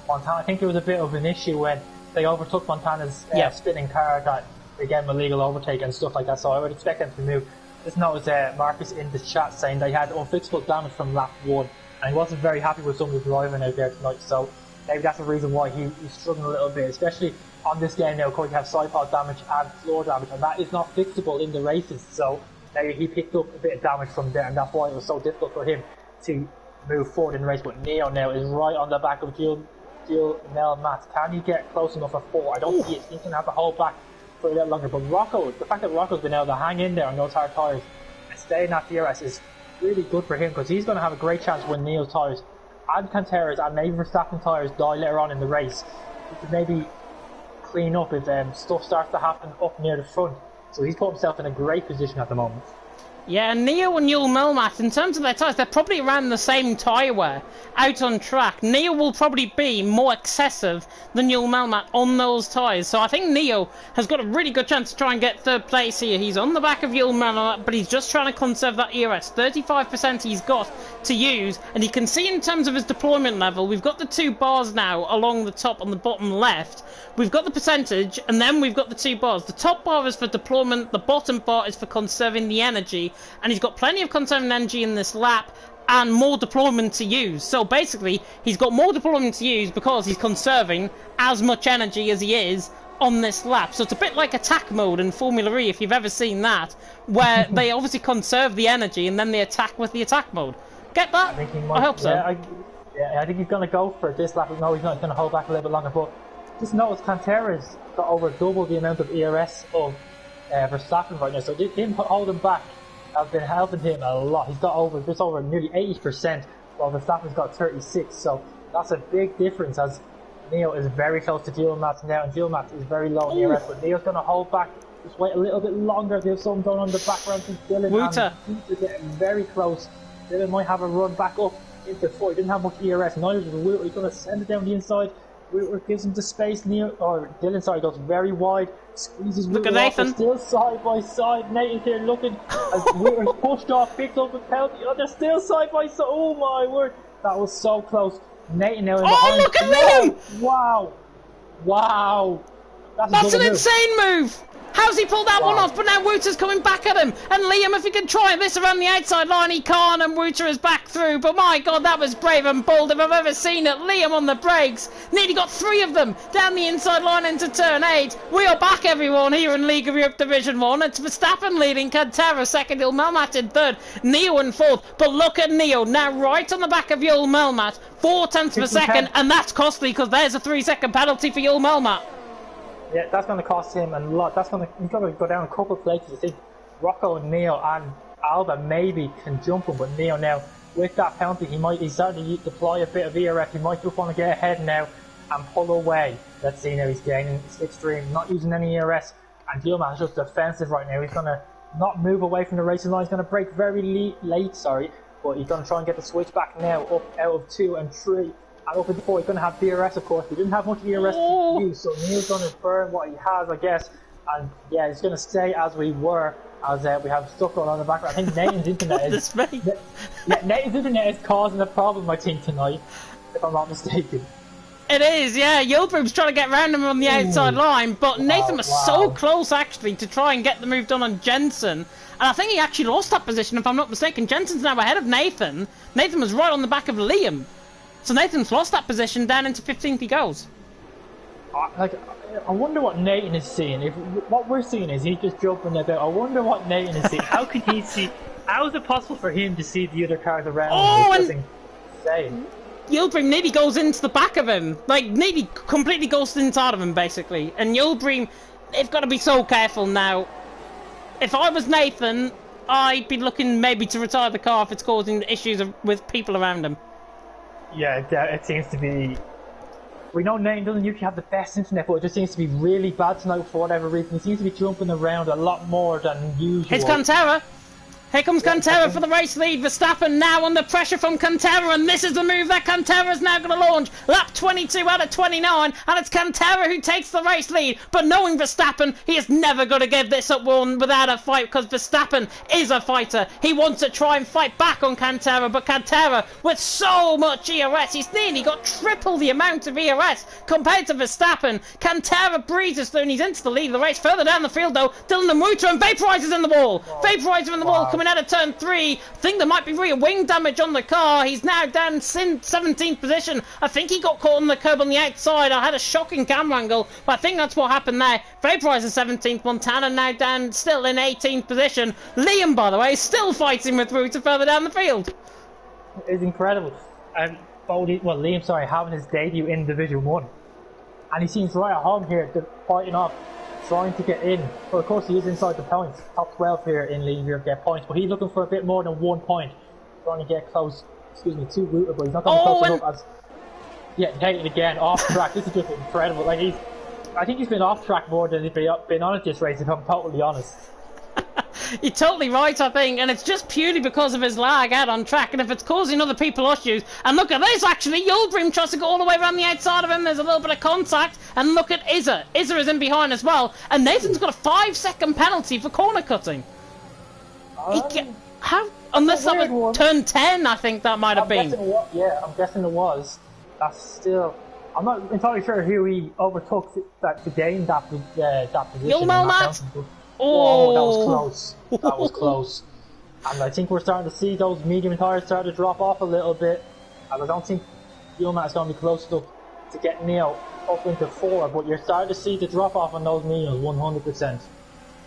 Montana. I think there was a bit of an issue when they overtook Montana's spinning car, that they gave him a legal overtake and stuff like that, so I would expect them to move. Just noticed Marcus in the chat saying they had unfixable damage from lap 1, and he wasn't very happy with somebody driving out there tonight, so maybe that's the reason why he's struggling a little bit, especially on this game now, because you have side pod damage and floor damage, and that is not fixable in the races, so maybe he picked up a bit of damage from there, and that's why it was so difficult for him to move forward in the race. But Neo now is right on the back of Jill Melmat. Can he get close enough for 4? I don't see it. He's going to have to hold back for a little longer. But Rocco, the fact that Rocco's been able to hang in there on those hard tyres and stay in that DRS is really good for him, because he's going to have a great chance when Neo's tyres and Cantera's and maybe Verstappen tyres die later on in the race. He could maybe clean up if stuff starts to happen up near the front. So he's put himself in a great position at the moment. Yeah, Neo and Yul Melmat, in terms of their tyres, they're probably around the same tyre wear out on track. Neo will probably be more excessive than Yul Melmat on those tyres. So I think Neo has got a really good chance to try and get third place here. He's on the back of Yul Melmat, but he's just trying to conserve that ERS. 35% he's got to use. And you can see in terms of his deployment level, we've got the 2 bars now along the top on the bottom left. We've got the percentage, and then we've got the 2 bars. The top bar is for deployment, the bottom bar is for conserving the energy. energy, and he's got plenty of conserving energy in this lap, and more deployment to use. So basically, he's got more deployment to use because he's conserving as much energy as he is on this lap. So it's a bit like attack mode in Formula E, if you've ever seen that, where they obviously conserve the energy and then they attack with the attack mode. Get that? I hope so. I think he's going to go for it this lap. No, he's not going to hold back a little bit longer. But just notice Cantera's got over double the amount of ERS of Verstappen right now. So him holding back has been helping him a lot. He's got just over nearly 80%, while Verstappen's got 36. So that's a big difference, as Neo is very close to Gilmat now, and Gilmat is very low in ERS. But Neo's going to hold back. Just wait a little bit longer. There's something going on in the background since Dylan and Wooter getting very close. Dylan might have a run back up into 4. He didn't have much ERS. Neither does Wooter. He's going to send it down the inside. Wooter gives him the space. Dylan, sorry, goes very wide. Squeezes Wooter. Look at Nathan. Still side by side. Nathan's here looking as Wooter's pushed off, picked up the penalty. Oh, they're still side by side. Oh my word. That was so close. Nathan now in behind. Look at Liam! Wow. That's an insane move! How's he pulled that one off? But now Wooter's coming back at him. And Liam, if he can try this around the outside line, he can't, and Wooter is back through. But my God, that was brave and bold if I've ever seen it. Liam on the brakes. Nearly got 3 of them down the inside line into turn 8. We are back, everyone, here in League of Europe Division 1. It's Verstappen leading, Cantera second, Yul Melmat in third, Neo in fourth. But look at Neo, now right on the back of Yul Melmat. 4 tenths of a second, and that's costly because there's a 3-second penalty for Yul Melmat. Yeah, that's going to cost him a lot. He's going to go down a couple of places. I think Rocco and Neo and Alba maybe can jump him, but Neo now, with that penalty, he's starting to deploy a bit of ERS. He might just want to get ahead now and pull away. Let's see now, he's gaining slipstream, not using any ERS, and Gilman is just defensive right now. He's going to not move away from the racing line. He's going to brake very late, but he's going to try and get the switch back now, up out of 2 and 3. And up into 4, he's going to have DRS, of course. He didn't have much ERS to use, so Neil's going to burn what he has, I guess. And yeah, he's going to stay as we were, as we have stuff going on in the background. I think Nathan's internet Nathan's internet is causing a problem, I think, tonight, if I'm not mistaken. It is, yeah. Yildirim's trying to get around him on the outside line, but Nathan was so close, actually, to try and get the move done on Jensen. And I think he actually lost that position, if I'm not mistaken. Jensen's now ahead of Nathan. Nathan was right on the back of Liam. So Nathan's lost that position, down into 15th he goes. I wonder what Nathan is seeing. If what we're seeing is he's just jumping about. I wonder what Nathan is seeing. How can he see? How is it possible for him to see the other cars around him? And Yildirim nearly goes into the back of him. Like, nearly completely goes inside of him, basically. And Yildirim, they've got to be so careful now. If I was Nathan, I'd be looking maybe to retire the car if it's causing issues with people around him. Yeah, it seems to be. We know Nathan doesn't usually have the best internet, but it just seems to be really bad tonight for whatever reason. He seems to be jumping around a lot more than usual. It's Cantera. Here comes Cantera for the race lead. Verstappen now under pressure from Cantera, and this is the move that Cantera is now going to launch. Lap 22 out of 29, and it's Cantera who takes the race lead. But knowing Verstappen, he is never going to give this up one without a fight, because Verstappen is a fighter. He wants to try and fight back on Cantera, but Cantera, with so much ERS, he's nearly got triple the amount of ERS compared to Verstappen. Cantera breezes through, and he's into the lead of the race. Further down the field, though, Dylan and Wooter, and Vaporiser's in the wall. Vaporiser in the wall, coming out of turn 3. I think there might be rear wing damage on the car. He's now down in 17th position. I think he got caught on the curb on the outside. I had a shocking camera angle, but I think that's what happened there. Vaporiser 17th, Montana now down still in 18th position. Liam, by the way, still fighting with Wooter further down the field. It's incredible. And Liam, having his debut in Division 1. And he seems right at home here, fighting off, trying to get in. Well, of course, he is inside the points. Top 12 here in League Europe get points, but he's looking for a bit more than 1 point. Trying to get close, to Wooter, but he's not going to close enough as... Yeah, Nathan again, off track. This is just incredible. Like, I think he's been off track more than he's been on at this race, if I'm totally honest. You're totally right, I think, and it's just purely because of his lag out on track, and if it's causing other people issues, and look at this, actually, Yildirim tries to go all the way around the outside of him, there's a little bit of contact, and look at Izza. Izza is in behind as well, and Nathan's got a 5-second penalty for corner cutting. Unless that was turn 10, I think that might have been. I'm guessing it was. That's still... I'm not entirely sure who he overtook to gain that position. Yul Melmat? Oh, that was close. That was close. And I think we're starting to see those medium tyres start to drop off a little bit. And I don't think Gilmat is going to be close enough to get Neo up into 4, but you're starting to see the drop off on those mediums 100%.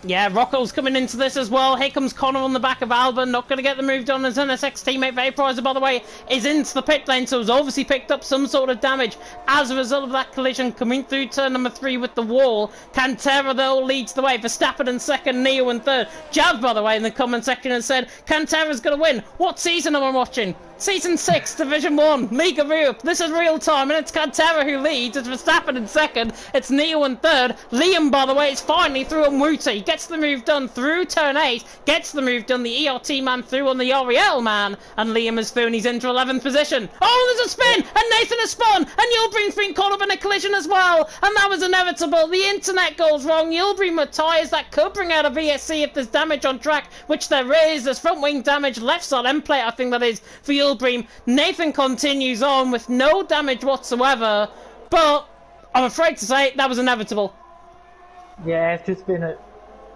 Yeah, Rocco's coming into this as well. Here comes Connor on the back of Alba. Not going to get the move done. His NSX teammate Vaporizer, by the way, is into the pit lane, so has obviously picked up some sort of damage as a result of that collision coming through turn number 3 with the wall. Cantera, though, leads the way. Verstappen in second, Neo in third. Jav, by the way, in the comment section has said, Cantera's going to win. What season am I watching? Season 6, Division 1, League of Europe. This is real time, and it's Cantera who leads. It's Verstappen in second. It's Neo in third. Liam, by the way, is finally through on Wuta. He gets the move done through turn 8. Gets the move done. The ERT man through on the Oriel man. And Liam is through, and he's into 11th position. Oh, there's a spin! And Nathan has spun! And Yulbring's been caught up in a collision as well. And that was inevitable. The internet goes wrong. Yulbring with tyres that could bring out a VSC if there's damage on track, which there is. There's front wing damage, left side end plate, I think that is, for Yulbring. Nathan continues on with no damage whatsoever, but I'm afraid to say that was inevitable. Yeah, it's just been a...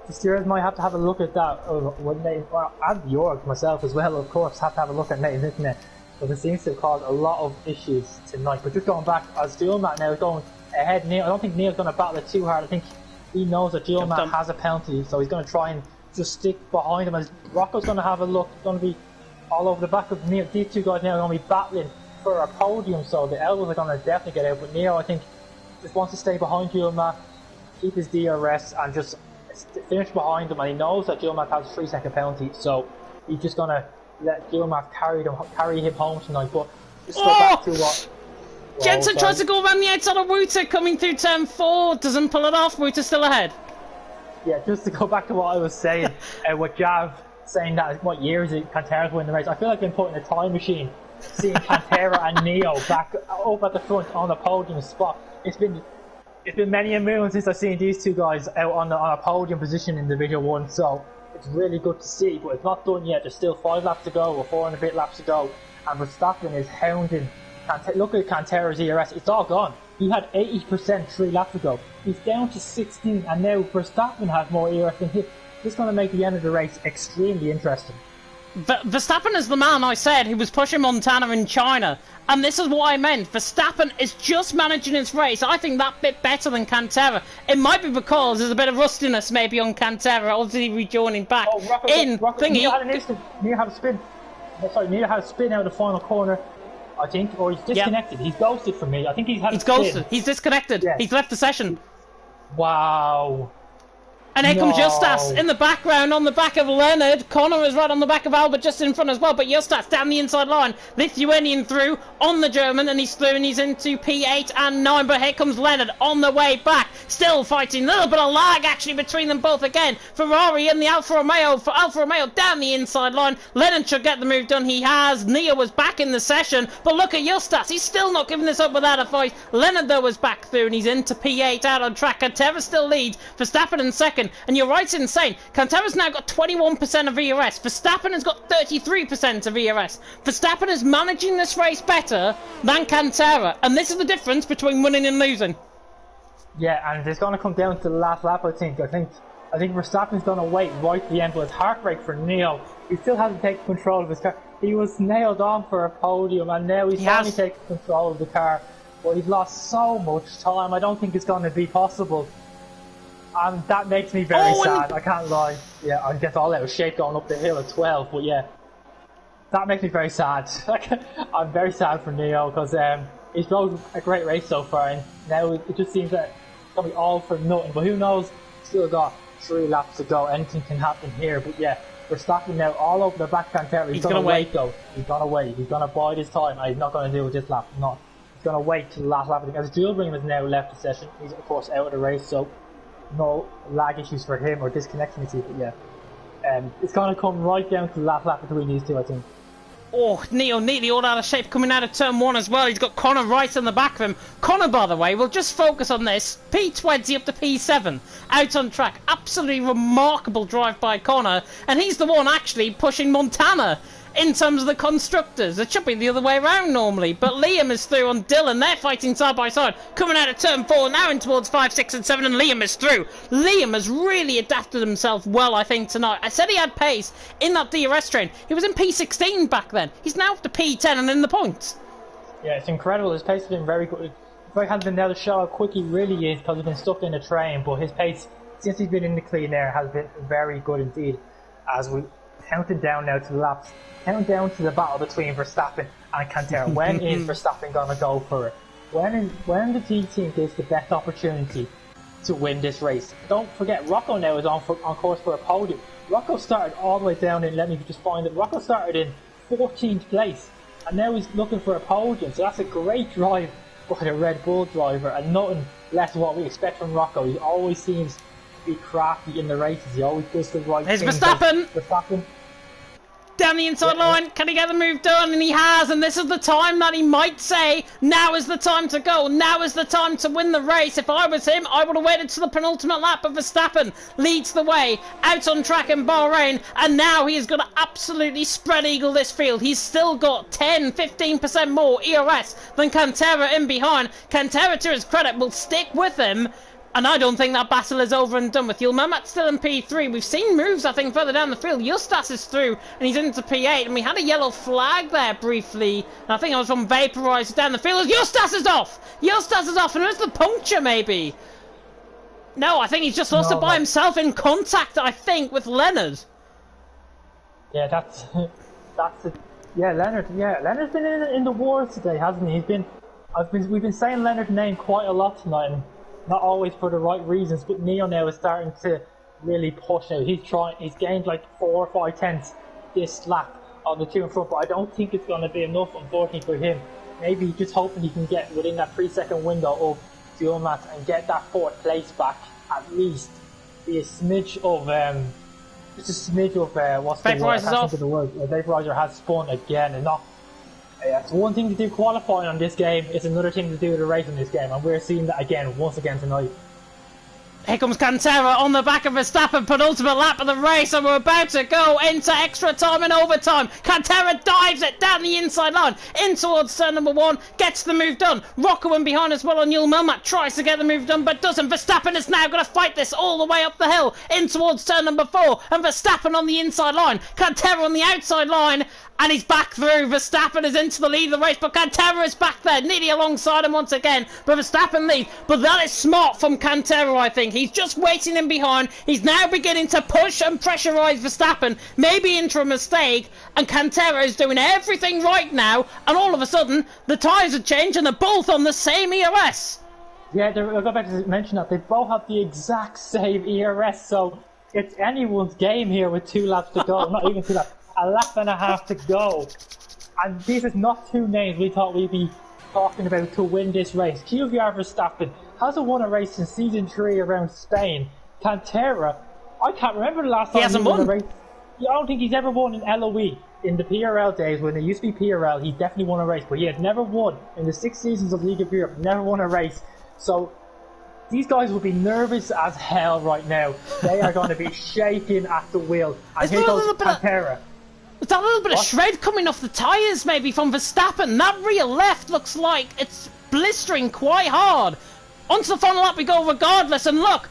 The steerers might have to have a look at that. When they, and Jorg myself as well, of course, have to have a look at Nathan's internet. But it seems to have caused a lot of issues tonight. But just going back, as Gilmat now is going ahead, Neil, I don't think Neil's going to battle it too hard. I think he knows that Gilmat has a penalty, so he's going to try and just stick behind him. As Rocco's going to have a look, going to be all over the back of Neo. These two guys now are going to be battling for a podium, so the elbows are going to definitely get out. But Neo, I think, just wants to stay behind Gilmat, keep his DRS, and just finish behind him. And he knows that Gilmat has a 3-second penalty, so he's just going to let Gilmat carry him home tonight. But just go back to what... Jensen tries to go around the outside of Wuta, coming through turn 4, doesn't pull it off. Wuta's still ahead. Yeah, just to go back to what I was saying, with Jav saying that what year is it Cantera's winning the race. I feel like I've been put in a time machine, seeing Cantera and Neo back up at the front on the podium spot. It's been many a moon since I've seen these two guys out on a podium position in Division 1, so it's really good to see, but it's not done yet. There's still 5 laps to go, or 4 and a bit laps to go, and Verstappen is hounding. Look at Cantera's ERS, it's all gone. He had 80% 3 laps ago. He's down to 16, and now Verstappen has more ERS than him. This is going to make the end of the race extremely interesting. Verstappen is the man I said who was pushing Montana in China, and this is what I meant. Verstappen is just managing his race. I think that bit better than Cantera. It might be because there's a bit of rustiness maybe on Cantera, obviously rejoining back thingy. Neil had an instant. Neil had a spin. Sorry, Neil had a spin out of the final corner, I think, or he's disconnected. Yep. He's ghosted from me. I think he's ghosted. He's disconnected. Yes. He's left the session. Wow. And here comes Justas in the background on the back of Leonard. Connor is right on the back of Albert just in front as well. But Justas down the inside line. Lithuanian through on the German, and he's through and he's into P8 and 9. But here comes Leonard on the way back. Still fighting. A little bit of lag actually between them both again. Ferrari and the Alfa Romeo. For Alfa Romeo down the inside line. Leonard should get the move done. He has. Neo was back in the session. But look at Justas. He's still not giving this up without a fight. Leonard though was back through and he's into P8 out on track. Cantera still leads. Verstappen in second. And you're right, it's insane. Cantera's now got 21% of ERS. Verstappen has got 33% of ERS. Verstappen is managing this race better than Cantera. And this is the difference between winning and losing. Yeah, and it's going to come down to the last lap, I think. I think Verstappen's going to wait right to the end, but it's heartbreak for Neo. He still hasn't taken control of his car. He was nailed on for a podium, and now he's finally taken control of the car. But he's lost so much time. I don't think it's going to be possible. And that makes me very sad, I can't lie. Yeah, I get all out of shape going up the hill at 12, but yeah. That makes me very sad. I'm very sad for Neo, because he's rode a great race so far, and now it just seems that it's going to be all for nothing. But who knows, still got 3 laps to go, anything can happen here. But yeah, we're stopping now all over the back Cantera. He's going to wait though, he's going to wait. He's going to bide his time, and he's not going to do it this lap. He's going to wait till the last lap. As Jules has now left the session, he's of course out of the race, so no lag issues for him or disconnection issues, but yeah. It's going to come right down to the last lap between these two, I think. Oh, Neo neatly all out of shape coming out of turn 1 as well. He's got Connor right on the back of him. Connor, by the way, we'll just focus on this. P20 up to P7, out on track. Absolutely remarkable drive by Connor, and he's the one actually pushing Montana. in terms of the constructors. It should be the other way around normally, but Liam is through on Dylan. They're fighting side by side, coming out of turn 4, now in towards 5, 6 and 7, and Liam is through. Liam has really adapted himself well, I think, tonight. I said he had pace in that DRS train. He was in P16 back then. He's now up to P10 and in the points. Yeah, it's incredible. His pace has been very good. If I hadn't been able to show how quick he really is, because he's been stuck in the train, but his pace, since he's been in the clean air, has been very good indeed. As we counted down now to the laps, counting down to the battle between Verstappen and Cantera. When is Verstappen going to go for it? When the team gets the best opportunity to win this race? Don't forget, Rocco now is on course for a podium. Rocco started all the way down in, let me just find it, Rocco started in 14th place, and now he's looking for a podium, so that's a great drive by the Red Bull driver, and nothing less than what we expect from Rocco. He always seems to be crafty in the races, he always does the right thing. Here's Verstappen! Down the inside line, can he get the move done? And he has, and this is the time that he might say, now is the time to go, now is the time to win the race. If I was him, I would have waited to the penultimate lap, but Verstappen leads the way out on track in Bahrain, and now he is going to absolutely spread eagle this field. He's still got 10-15% more ERS than Cantera in behind. Cantera, to his credit, will stick with him. And I don't think that battle is over and done with. Yilmaz's still in P3. We've seen moves, I think, further down the field. Justas is through, and he's into P8. And we had a yellow flag there briefly. And I think I was from Vaporizer down the field. Justas is off! Justas is off, and there's the puncture, maybe. No, I think he's just lost it by himself in contact, I think, with Leonard. Yeah, that's it. Yeah, Leonard. Yeah, Leonard's been in the wars today, hasn't he? We've been saying Leonard's name quite a lot tonight. And not always for the right reasons, but Neo now is starting to really push now. He's gained like 4 or 5 tenths this lap on the two in front, but I don't think it's going to be enough, unfortunately, for him. Maybe just hoping he can get within that 3-second window of Yilmaz and get that 4th place back, at least. Be a smidge of just a smidge of what's the word? I can't think of the word. Vaporizer has spun again, and not. It's one thing to do qualifying on this game, it's another thing to do the race in this game, and we're seeing that again, once again tonight. Here comes Cantera on the back of Verstappen, penultimate lap of the race, and we're about to go into extra time and overtime. Cantera dives it down the inside line, in towards turn number 1, gets the move done. Rocco in behind as well on Yilmaz, tries to get the move done, but doesn't. Verstappen is now going to fight this all the way up the hill, in towards turn number 4, and Verstappen on the inside line, Cantera on the outside line, and he's back through. Verstappen is into the lead of the race, but Cantera is back there, nearly alongside him once again. But Verstappen leads. But that is smart from Cantera, I think. He's just waiting in behind. He's now beginning to push and pressurise Verstappen, maybe into a mistake. And Cantera is doing everything right now. And all of a sudden, the tyres have changed and they're both on the same ERS. Yeah, I'll go back to mention that. They both have the exact same ERS, so it's anyone's game here with 2 laps to go. Not even 2 laps. A lap and a half to go, and these are not 2 names we thought we'd be talking about to win this race. QVR Verstappen hasn't won a race since season 3 around Spain. Cantera, I can't remember the last time he won a race. I don't think he's ever won an LOE in the PRL days when there used to be PRL. He definitely won a race, but he had never won in the 6 seasons of League of Europe. Never won a race, so these guys will be nervous as hell right now. They are going to be shaking at the wheel, and here goes Cantera. Is that a little bit of shred coming off the tyres maybe from Verstappen? That rear left looks like it's blistering quite hard. Onto the final lap we go regardless, and look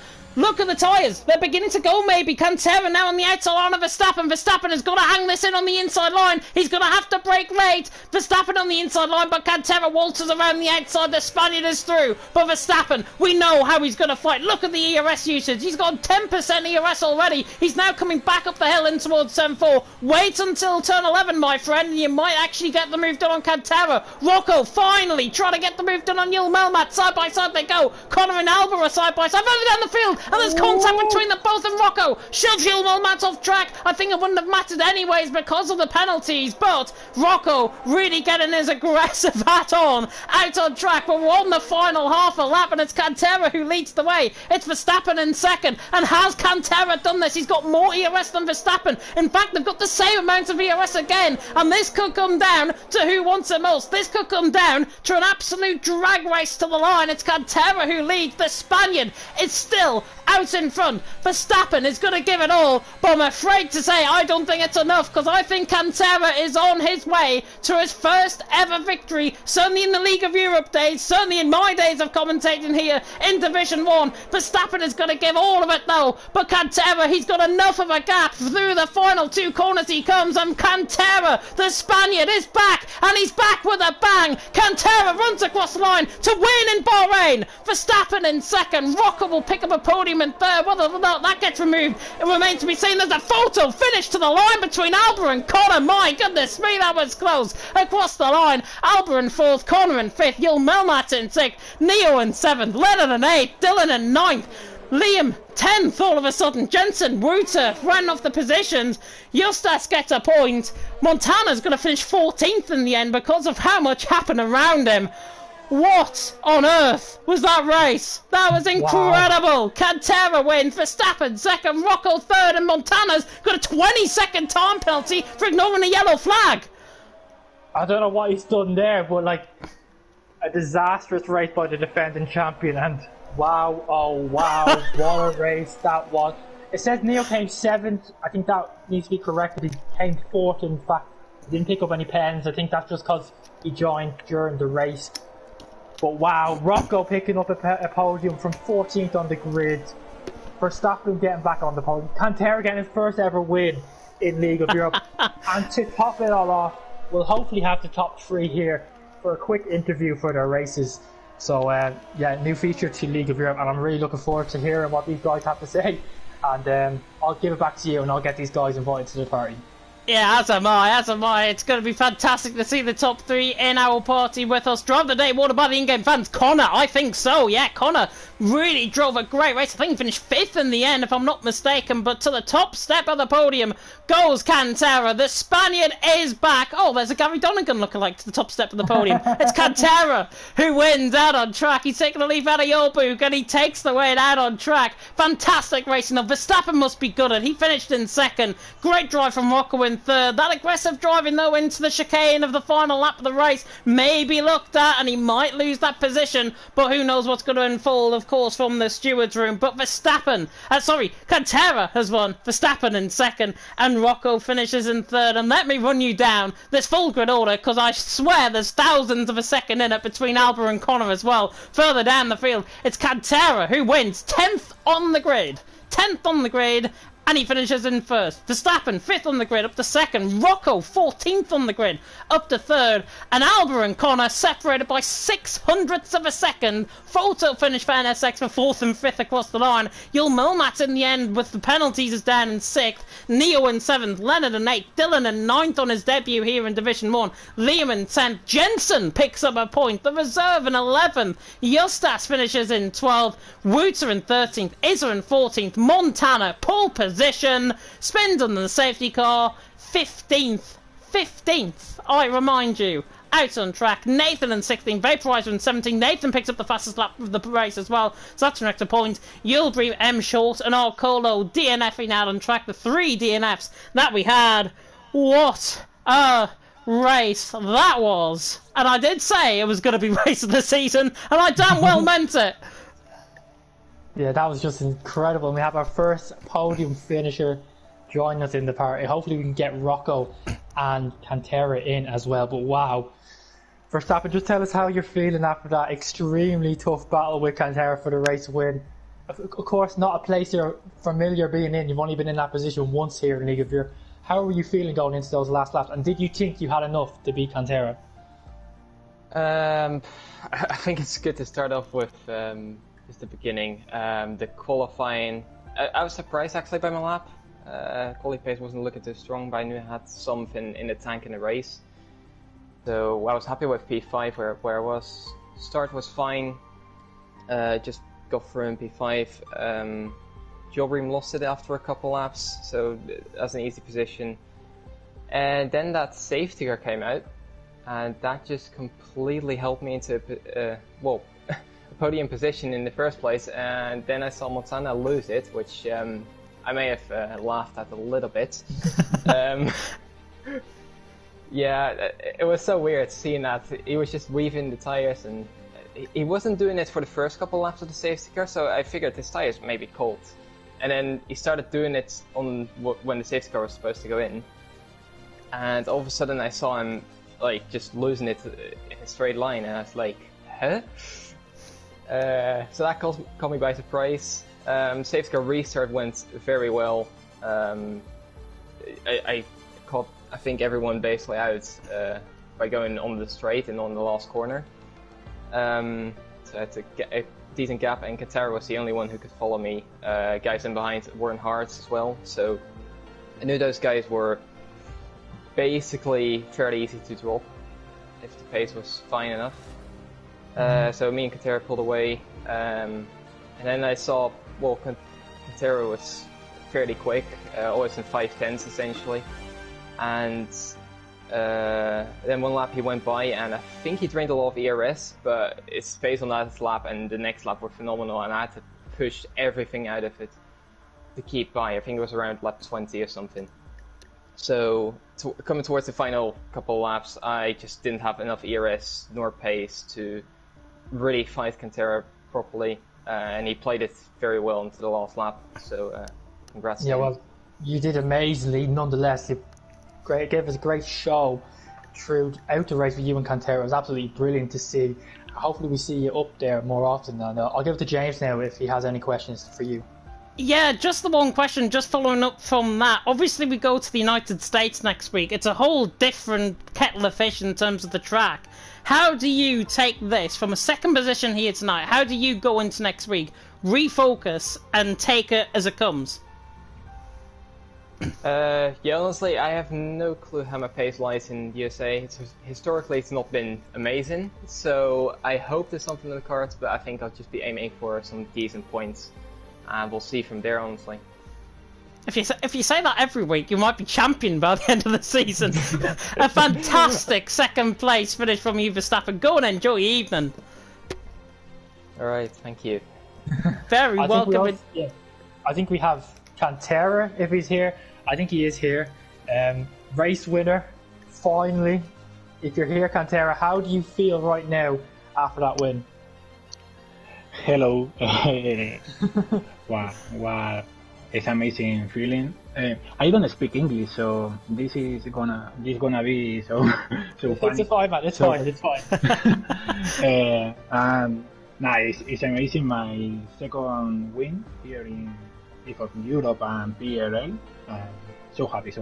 at the tyres. They're beginning to go maybe. Cantera now on the outside line of Verstappen. Verstappen has got to hang this in on the inside line. He's going to have to brake late. Verstappen on the inside line, but Cantera waltzes around the outside. The Spaniard is through. But Verstappen, we know how he's going to fight. Look at the ERS usage. He's got 10% ERS already. He's now coming back up the hill in towards turn 4. Wait until turn 11, my friend, and you might actually get the move done on Cantera. Rocco finally trying to get the move done on Yilmaz. Side by side they go. Connor and Alba are side by side. Further down the field. And there's contact between them both, and Rocco shoves Yilmaz off track. I think it wouldn't have mattered anyways because of the penalties, but Rocco really getting his aggressive hat on out on track. But we're on the final half a lap, and it's Cantera who leads the way. It's Verstappen in second, and has Cantera done this? He's got more ERS than Verstappen. In fact, they've got the same amount of ERS again, and this could come down to who wants it most. This could come down to an absolute drag race to the line. It's Cantera who leads. The Spaniard is still out in front. Verstappen is going to give it all, but I'm afraid to say I don't think it's enough, because I think Cantera is on his way to his first ever victory, certainly in the League of Europe days, certainly in my days of commentating here in Division 1. Verstappen is going to give all of it though, but Cantera, he's got enough of a gap. Through the final 2 corners he comes, and Cantera, the Spaniard, is back, and he's back with a bang. Cantera runs across the line to win in Bahrain. Verstappen in second. Rocco will pick up a podium in third. Whether or not that gets removed, it remains to be seen. There's a photo finish to the line between Alba and Connor. My goodness me, that was close. Across the line, Alba in fourth, Connor in fifth, Yul Melmat in sixth, Neo in seventh, Leonard in eighth, Dylan in ninth, Liam 10th all of a sudden. Jensen, Wouter ran off the positions. Justas gets a point. Montana's going to finish 14th in the end because of how much happened around him. What on earth was that race? That was incredible. Wow. Cantera wins, Verstappen second, Rocco third, and Montana's got a 20-second time penalty for ignoring the yellow flag. I don't know what he's done there, but like a disastrous race by the defending champion, and wow, oh wow, what a race that was. It says Neil came 7th. I think that needs to be corrected. He came 4th, in fact. He didn't pick up any pens. I think that's just because he joined during the race. But wow, Rocco picking up a podium from 14th on the grid. Verstappen getting back on the podium. Cantera getting his first ever win in League of Europe. And to top it all off, we'll hopefully have the top 3 here for a quick interview for their races. So yeah, new feature to League of Europe, and I'm really looking forward to hearing what these guys have to say. And I'll give it back to you, and I'll get these guys invited to the party. Yeah, as am I. It's going to be fantastic to see the top 3 in our party with us. Drive the day, what about the in-game fans? Connor, I think so. Yeah, Connor really drove a great race. I think he finished 5th in the end, if I'm not mistaken. But to the top step of the podium goes Cantera. The Spaniard is back. Oh, there's a Gary Donegan lookalike to the top step of the podium. It's Cantera who wins out on track. He's taking a leaf out of Yolbuk, and he takes the win out on track. Fantastic racing. Now, Verstappen must be good at. He finished in second. Great drive from Rocco in third. That aggressive driving though into the chicane of the final lap of the race may be looked at, and he might lose that position, but who knows what's going to unfold, of course, from the stewards room. But Cantera has won, Verstappen in second, and Rocco finishes in third. And let me run you down this full grid order, because I swear there's thousands of a second in it between Alba and Connor as well. Further down the field, it's Cantera who wins, 10th on the grid, and he finishes in first. Verstappen 5th on the grid, up to second. Rocco 14th on the grid, up to third. And Alba and Connor separated by 600ths of a second. Photo finish for NSX for 4th and 5th across the line. Yul Melmat in the end with the penalties is down in 6th. Neo in 7th, Leonard in 8th, Dylan in 9th on his debut here in Division 1. Liam in 10th, Jensen picks up a point. The reserve in 11th. Justas finishes in 12th. Wouter in 13th, Izza in 14th. Montana, pole position. Spins on the safety car, 15th, I remind you, out on track. Nathan in 16th, Vaporizer in 17th. Nathan picks up the fastest lap of the race as well, so that's an extra point. Yulbream, M Short, and Arcolo DNFing out on track. The 3 DNFs that we had. What a race that was. And I did say it was going to be race of the season, and I damn well meant it. Yeah, that was just incredible. We have our first podium finisher join us in the party. Hopefully we can get Rocco and Cantera in as well. But wow. Verstappen, just tell us how you're feeling after that extremely tough battle with Cantera for the race win. Of course, not a place you're familiar being in. You've only been in that position once here in League of Europe. How were you feeling going into those last laps? And did you think you had enough to beat Cantera? I think it's good to start off with just the beginning. The qualifying, I was surprised actually by my lap. Quali pace wasn't looking too strong, but I knew I had something in the tank in the race. So I was happy with P5 where I was. Start was fine, just got through in P5. Jobrim lost it after a couple laps, so that's an easy position. And then that safety car came out, and that just completely helped me into a podium position in the first place. And then I saw Montana lose it, which I may have laughed at a little bit. Yeah, it was so weird seeing that. He was just weaving the tires, and he wasn't doing it for the first couple laps of the safety car, so I figured his tires may be cold. And then he started doing it on when the safety car was supposed to go in. And all of a sudden I saw him like just losing it in a straight line, and I was like, huh? So that caught me by surprise. Safety car restart went very well. I caught, I think, everyone basically out by going on the straight and on the last corner. So I had to get a decent gap, and Katara was the only one who could follow me. Guys in behind weren't hard as well, so I knew those guys were basically fairly easy to drop if the pace was fine enough. So me and Katara pulled away, and then I saw, well, Katara was fairly quick, always in 5/10s essentially, and then one lap he went by, and I think he drained a lot of ERS, but his pace on that lap and the next lap were phenomenal, and I had to push everything out of it to keep by. I think it was around lap 20 or something. So coming towards the final couple laps, I just didn't have enough ERS nor pace to really fight Cantera properly, and he played it very well into the last lap. So congrats. Yeah, well, you did amazingly. Nonetheless, you gave us a great show throughout the race with you and Cantera. It was absolutely brilliant to see. Hopefully, we see you up there more often. And I'll give it to James now if he has any questions for you. Yeah, just the one question, just following up from that. Obviously, we go to the United States next week. It's a whole different kettle of fish in terms of the track. How do you take this from a second position here tonight? How do you go into next week, refocus, and take it as it comes? Yeah, honestly, I have no clue how my pace lies in USA. Historically, it's not been amazing, so I hope there's something in the cards, but I think I'll just be aiming for some decent points. And we'll see from there, honestly. If you say that every week, you might be champion by the end of the season. A fantastic second place finish from you, Verstappen. Go and enjoy your evening. Alright, thank you. Very welcome. I think we have Cantera, if he's here. I think he is here. Race winner, finally. If you're here, Cantera, how do you feel right now after that win? Hello. Wow, it's amazing feeling. I don't speak English, so this gonna be so funny. It's fine, man. It's fine. It's amazing. My second win here in of Europe and PRL. So happy.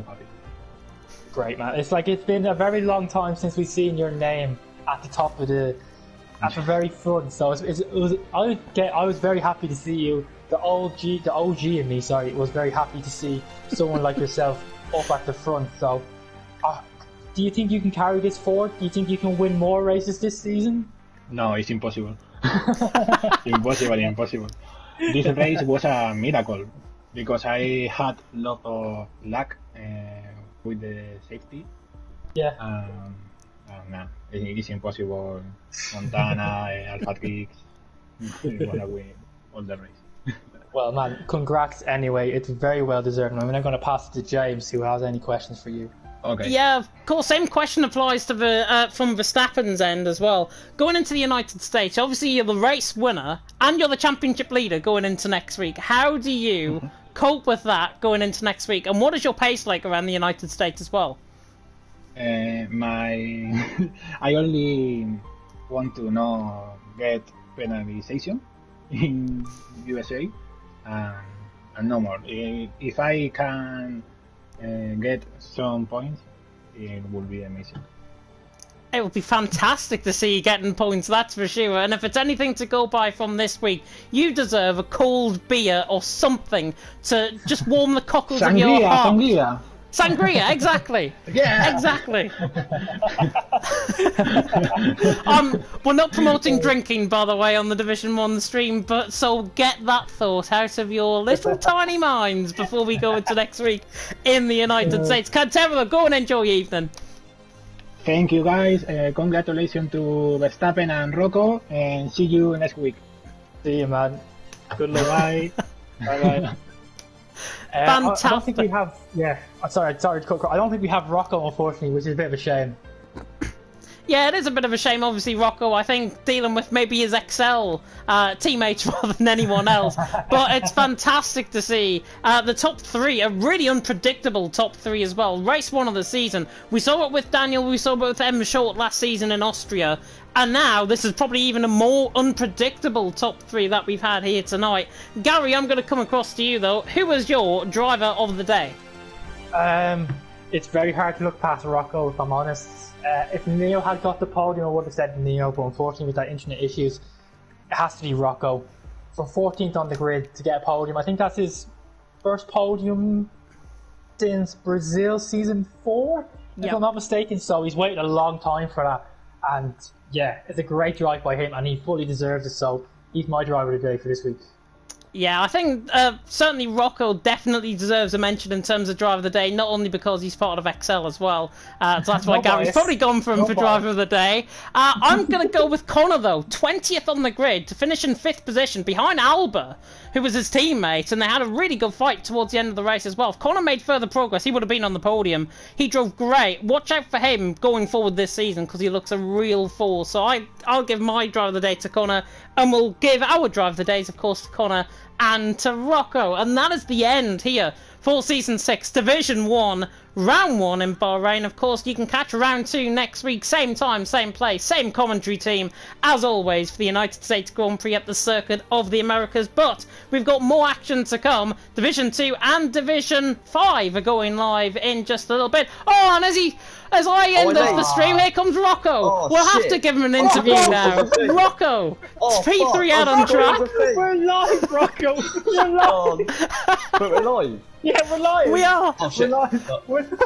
Great, man. It's like it's been a very long time since we've seen your name at the top of the. At the very front, so I was very happy to see you. The OG in me, was very happy to see someone like yourself up at the front. So, do you think you can carry this forward? Do you think you can win more races this season? No, it's impossible. Impossible. This race was a miracle because I had a lot of luck with the safety. Yeah. No, it's impossible. Montana, Alpha Trix, we're gonna win all the race. Well, man, congrats anyway. It's very well deserved. I'm now going to pass it to James, who has any questions for you. Okay. Yeah, of course. Same question applies to from Verstappen's end as well. Going into the United States, obviously you're the race winner and you're the championship leader going into next week. How do you cope with that going into next week? And what is your pace like around the United States as well? I only want to not get penalization in USA and no more. If I can get some points, it will be amazing. It would be fantastic to see you getting points, that's for sure. And if it's anything to go by from this week, you deserve a cold beer or something to just warm the cockles of your heart. Sangria, exactly. Yeah, exactly. We're not promoting drinking, by the way, on the Division 1 stream, but so get that thought out of your little tiny minds before we go into next week in the United States. Cantera, go and enjoy your evening. Thank you, guys. Congratulations to Verstappen and Rocco, and see you next week. See you, man. Good luck. Bye. Bye. Fantastic. I don't think we have. Yeah, sorry to cut. I don't think we have Rocco, unfortunately, which is a bit of a shame. Yeah, it is a bit of a shame. Obviously, Rocco, I think, dealing with maybe his XL teammates rather than anyone else. But it's fantastic to see the top three, a really unpredictable top three as well. Race 1 of the season. We saw it with Daniel, we saw it with Emma Short last season in Austria. And now, this is probably even a more unpredictable top three that we've had here tonight. Gary, I'm going to come across to you, though. Who was your driver of the day? It's very hard to look past Rocco, if I'm honest. If Neo had got the podium, I would have said Neo, but unfortunately with that internet issues, it has to be Rocco. From 14th on the grid to get a podium, I think that's his first podium since Brazil season 4, if I'm not mistaken, so he's waited a long time for that. And yeah, it's a great drive by him, and he fully deserves it, so he's my driver of the day for this week. Yeah, I think certainly Rocco definitely deserves a mention in terms of driver of the day, not only because he's part of XL as well, so that's why Gary's probably gone for him for driver of the day. I'm going to go with Connor, though, 20th on the grid to finish in 5th position behind Alba, who was his teammate, and they had a really good fight towards the end of the race as well. If Connor made further progress, he would have been on the podium. He drove great. Watch out for him going forward this season, because he looks a real force. So I'll give my driver of the day to Connor, and we'll give our driver of the days, of course, to Connor and to Rocco. And that is the end here for Season 6, Division 1, Round 1 in Bahrain. Of course, you can catch Round 2 next week, same time, same place, same commentary team, as always, for the United States Grand Prix at the Circuit of the Americas. But we've got more action to come. Division 2 and Division 5 are going live in just a little bit. Oh, and as I end the stream, here comes Rocco. We'll have to give him an interview now. Rocco, P3 out on track. We're live, Rocco. We're live. But we're live. Yeah, we're live. We are. Oh, shit. We're live.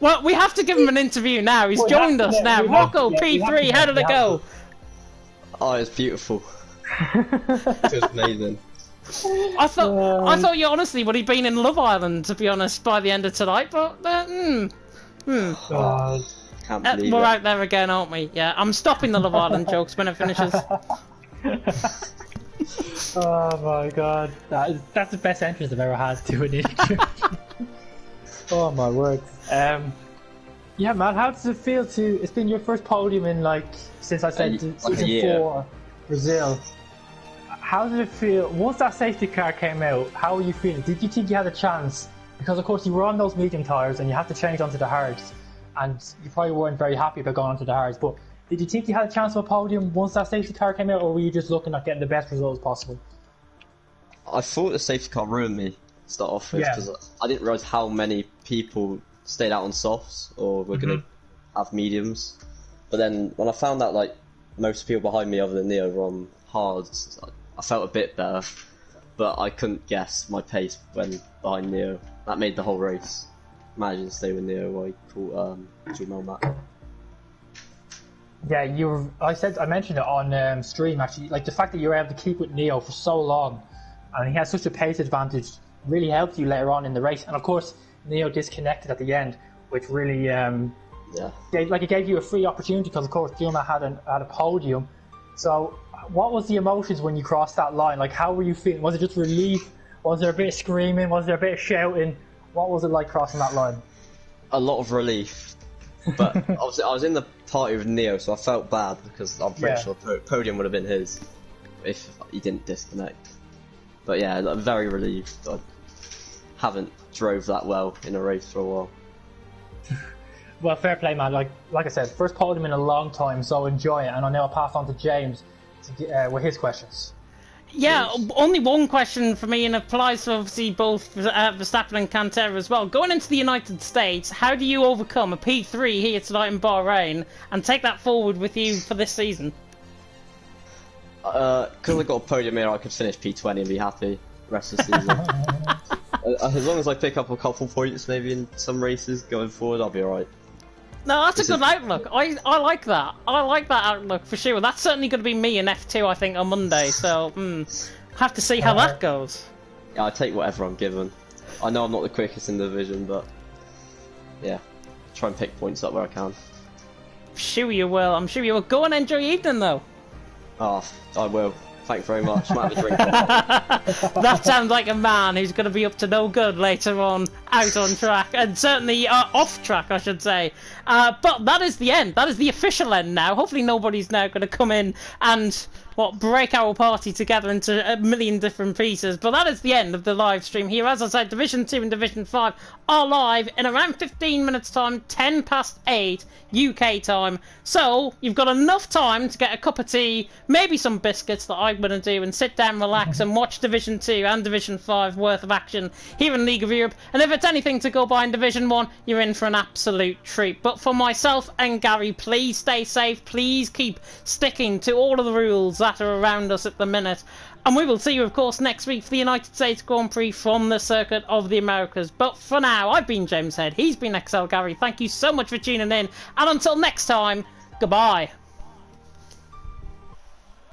Well, we have to give him an interview now. He's joined us now. Rocco, P3, how did it go? Oh, it's beautiful. It was amazing. I thought you honestly would have been in Love Island, to be honest, by the end of tonight, but Can't believe we're it. out there again, aren't we? Yeah, I'm stopping the Love Island jokes when it finishes. Oh my god, that's the best entrance I've ever had to an interview. Oh my word. Yeah, man, how does it feel to? It's been your first podium in since I said season 4, Brazil. How did it feel once that safety car came out? How were you feeling? Did you think you had a chance? Because of course you were on those medium tyres and you had to change onto the hards, and you probably weren't very happy about going onto the hards. But did you think you had a chance of a podium once that safety car came out, or were you just looking at getting the best results possible? I thought the safety car ruined me to start off with, because I didn't realise how many people stayed out on softs or were going to have mediums. But then when I found out most people behind me other than Neo were on hards, I felt a bit better, but I couldn't guess my pace when behind Neo. That made the whole race. Managing to stay with Neo while he caught Jumel Matt. Yeah, I mentioned it on stream actually. The fact that you were able to keep with Neo for so long, and he had such a pace advantage, really helped you later on in the race. And of course, Neo disconnected at the end, which really it gave you a free opportunity, because of course Jumel had a podium. So what was the emotions when you crossed that line? How were you feeling? Was it just relief? Was there a bit of screaming? Was there a bit of shouting? What was it like crossing that line? A lot of relief, but I was in the party with Neo, so I felt bad, because I'm pretty sure the podium would have been his if he didn't disconnect. But yeah, I'm very relieved. I haven't drove that well in a race for a while. Well, fair play, man. Like I said, first podium in a long time, so enjoy it. And I'll now pass on to James with his questions. Yeah, only one question for me, and it applies to obviously both Verstappen and Cantera as well. Going into the United States, how do you overcome a P3 here tonight in Bahrain and take that forward with you for this season? Because I got a podium here, I could finish P20 and be happy the rest of the season. As long as I pick up a couple points maybe in some races going forward, I'll be alright. No, that's a good outlook. I like that. I like that outlook for sure. That's certainly going to be me in F2, I think, on Monday. So, have to see how that goes. Yeah, I take whatever I'm given. I know I'm not the quickest in the division, but yeah, try and pick points up where I can. I'm sure you will. I'm sure you will. Go and enjoy your evening, though. Oh, I will. Thanks very much. Might have a drink. That sounds like a man who's going to be up to no good later on out on track, and certainly off track, I should say. But that is the end. That is the official end now. Hopefully nobody's now going to come in and break our party together into a million different pieces. But that is the end of the live stream here. As I said, Division 2 and Division 5 are live in around 15 minutes time, 10 past 8 UK time. So you've got enough time to get a cup of tea, maybe some biscuits that I'm going to do, and sit down, relax, and watch Division 2 and Division 5 worth of action here in League of Europe. And if it's anything to go by in Division 1, you're in for an absolute treat. But for myself and Gary, please stay safe. Please keep sticking to all of the rules that are around us at the minute. And we will see you, of course, next week for the United States Grand Prix from the Circuit of the Americas. But for now, I've been James Head. He's been XL Gary. Thank you so much for tuning in. And until next time, goodbye.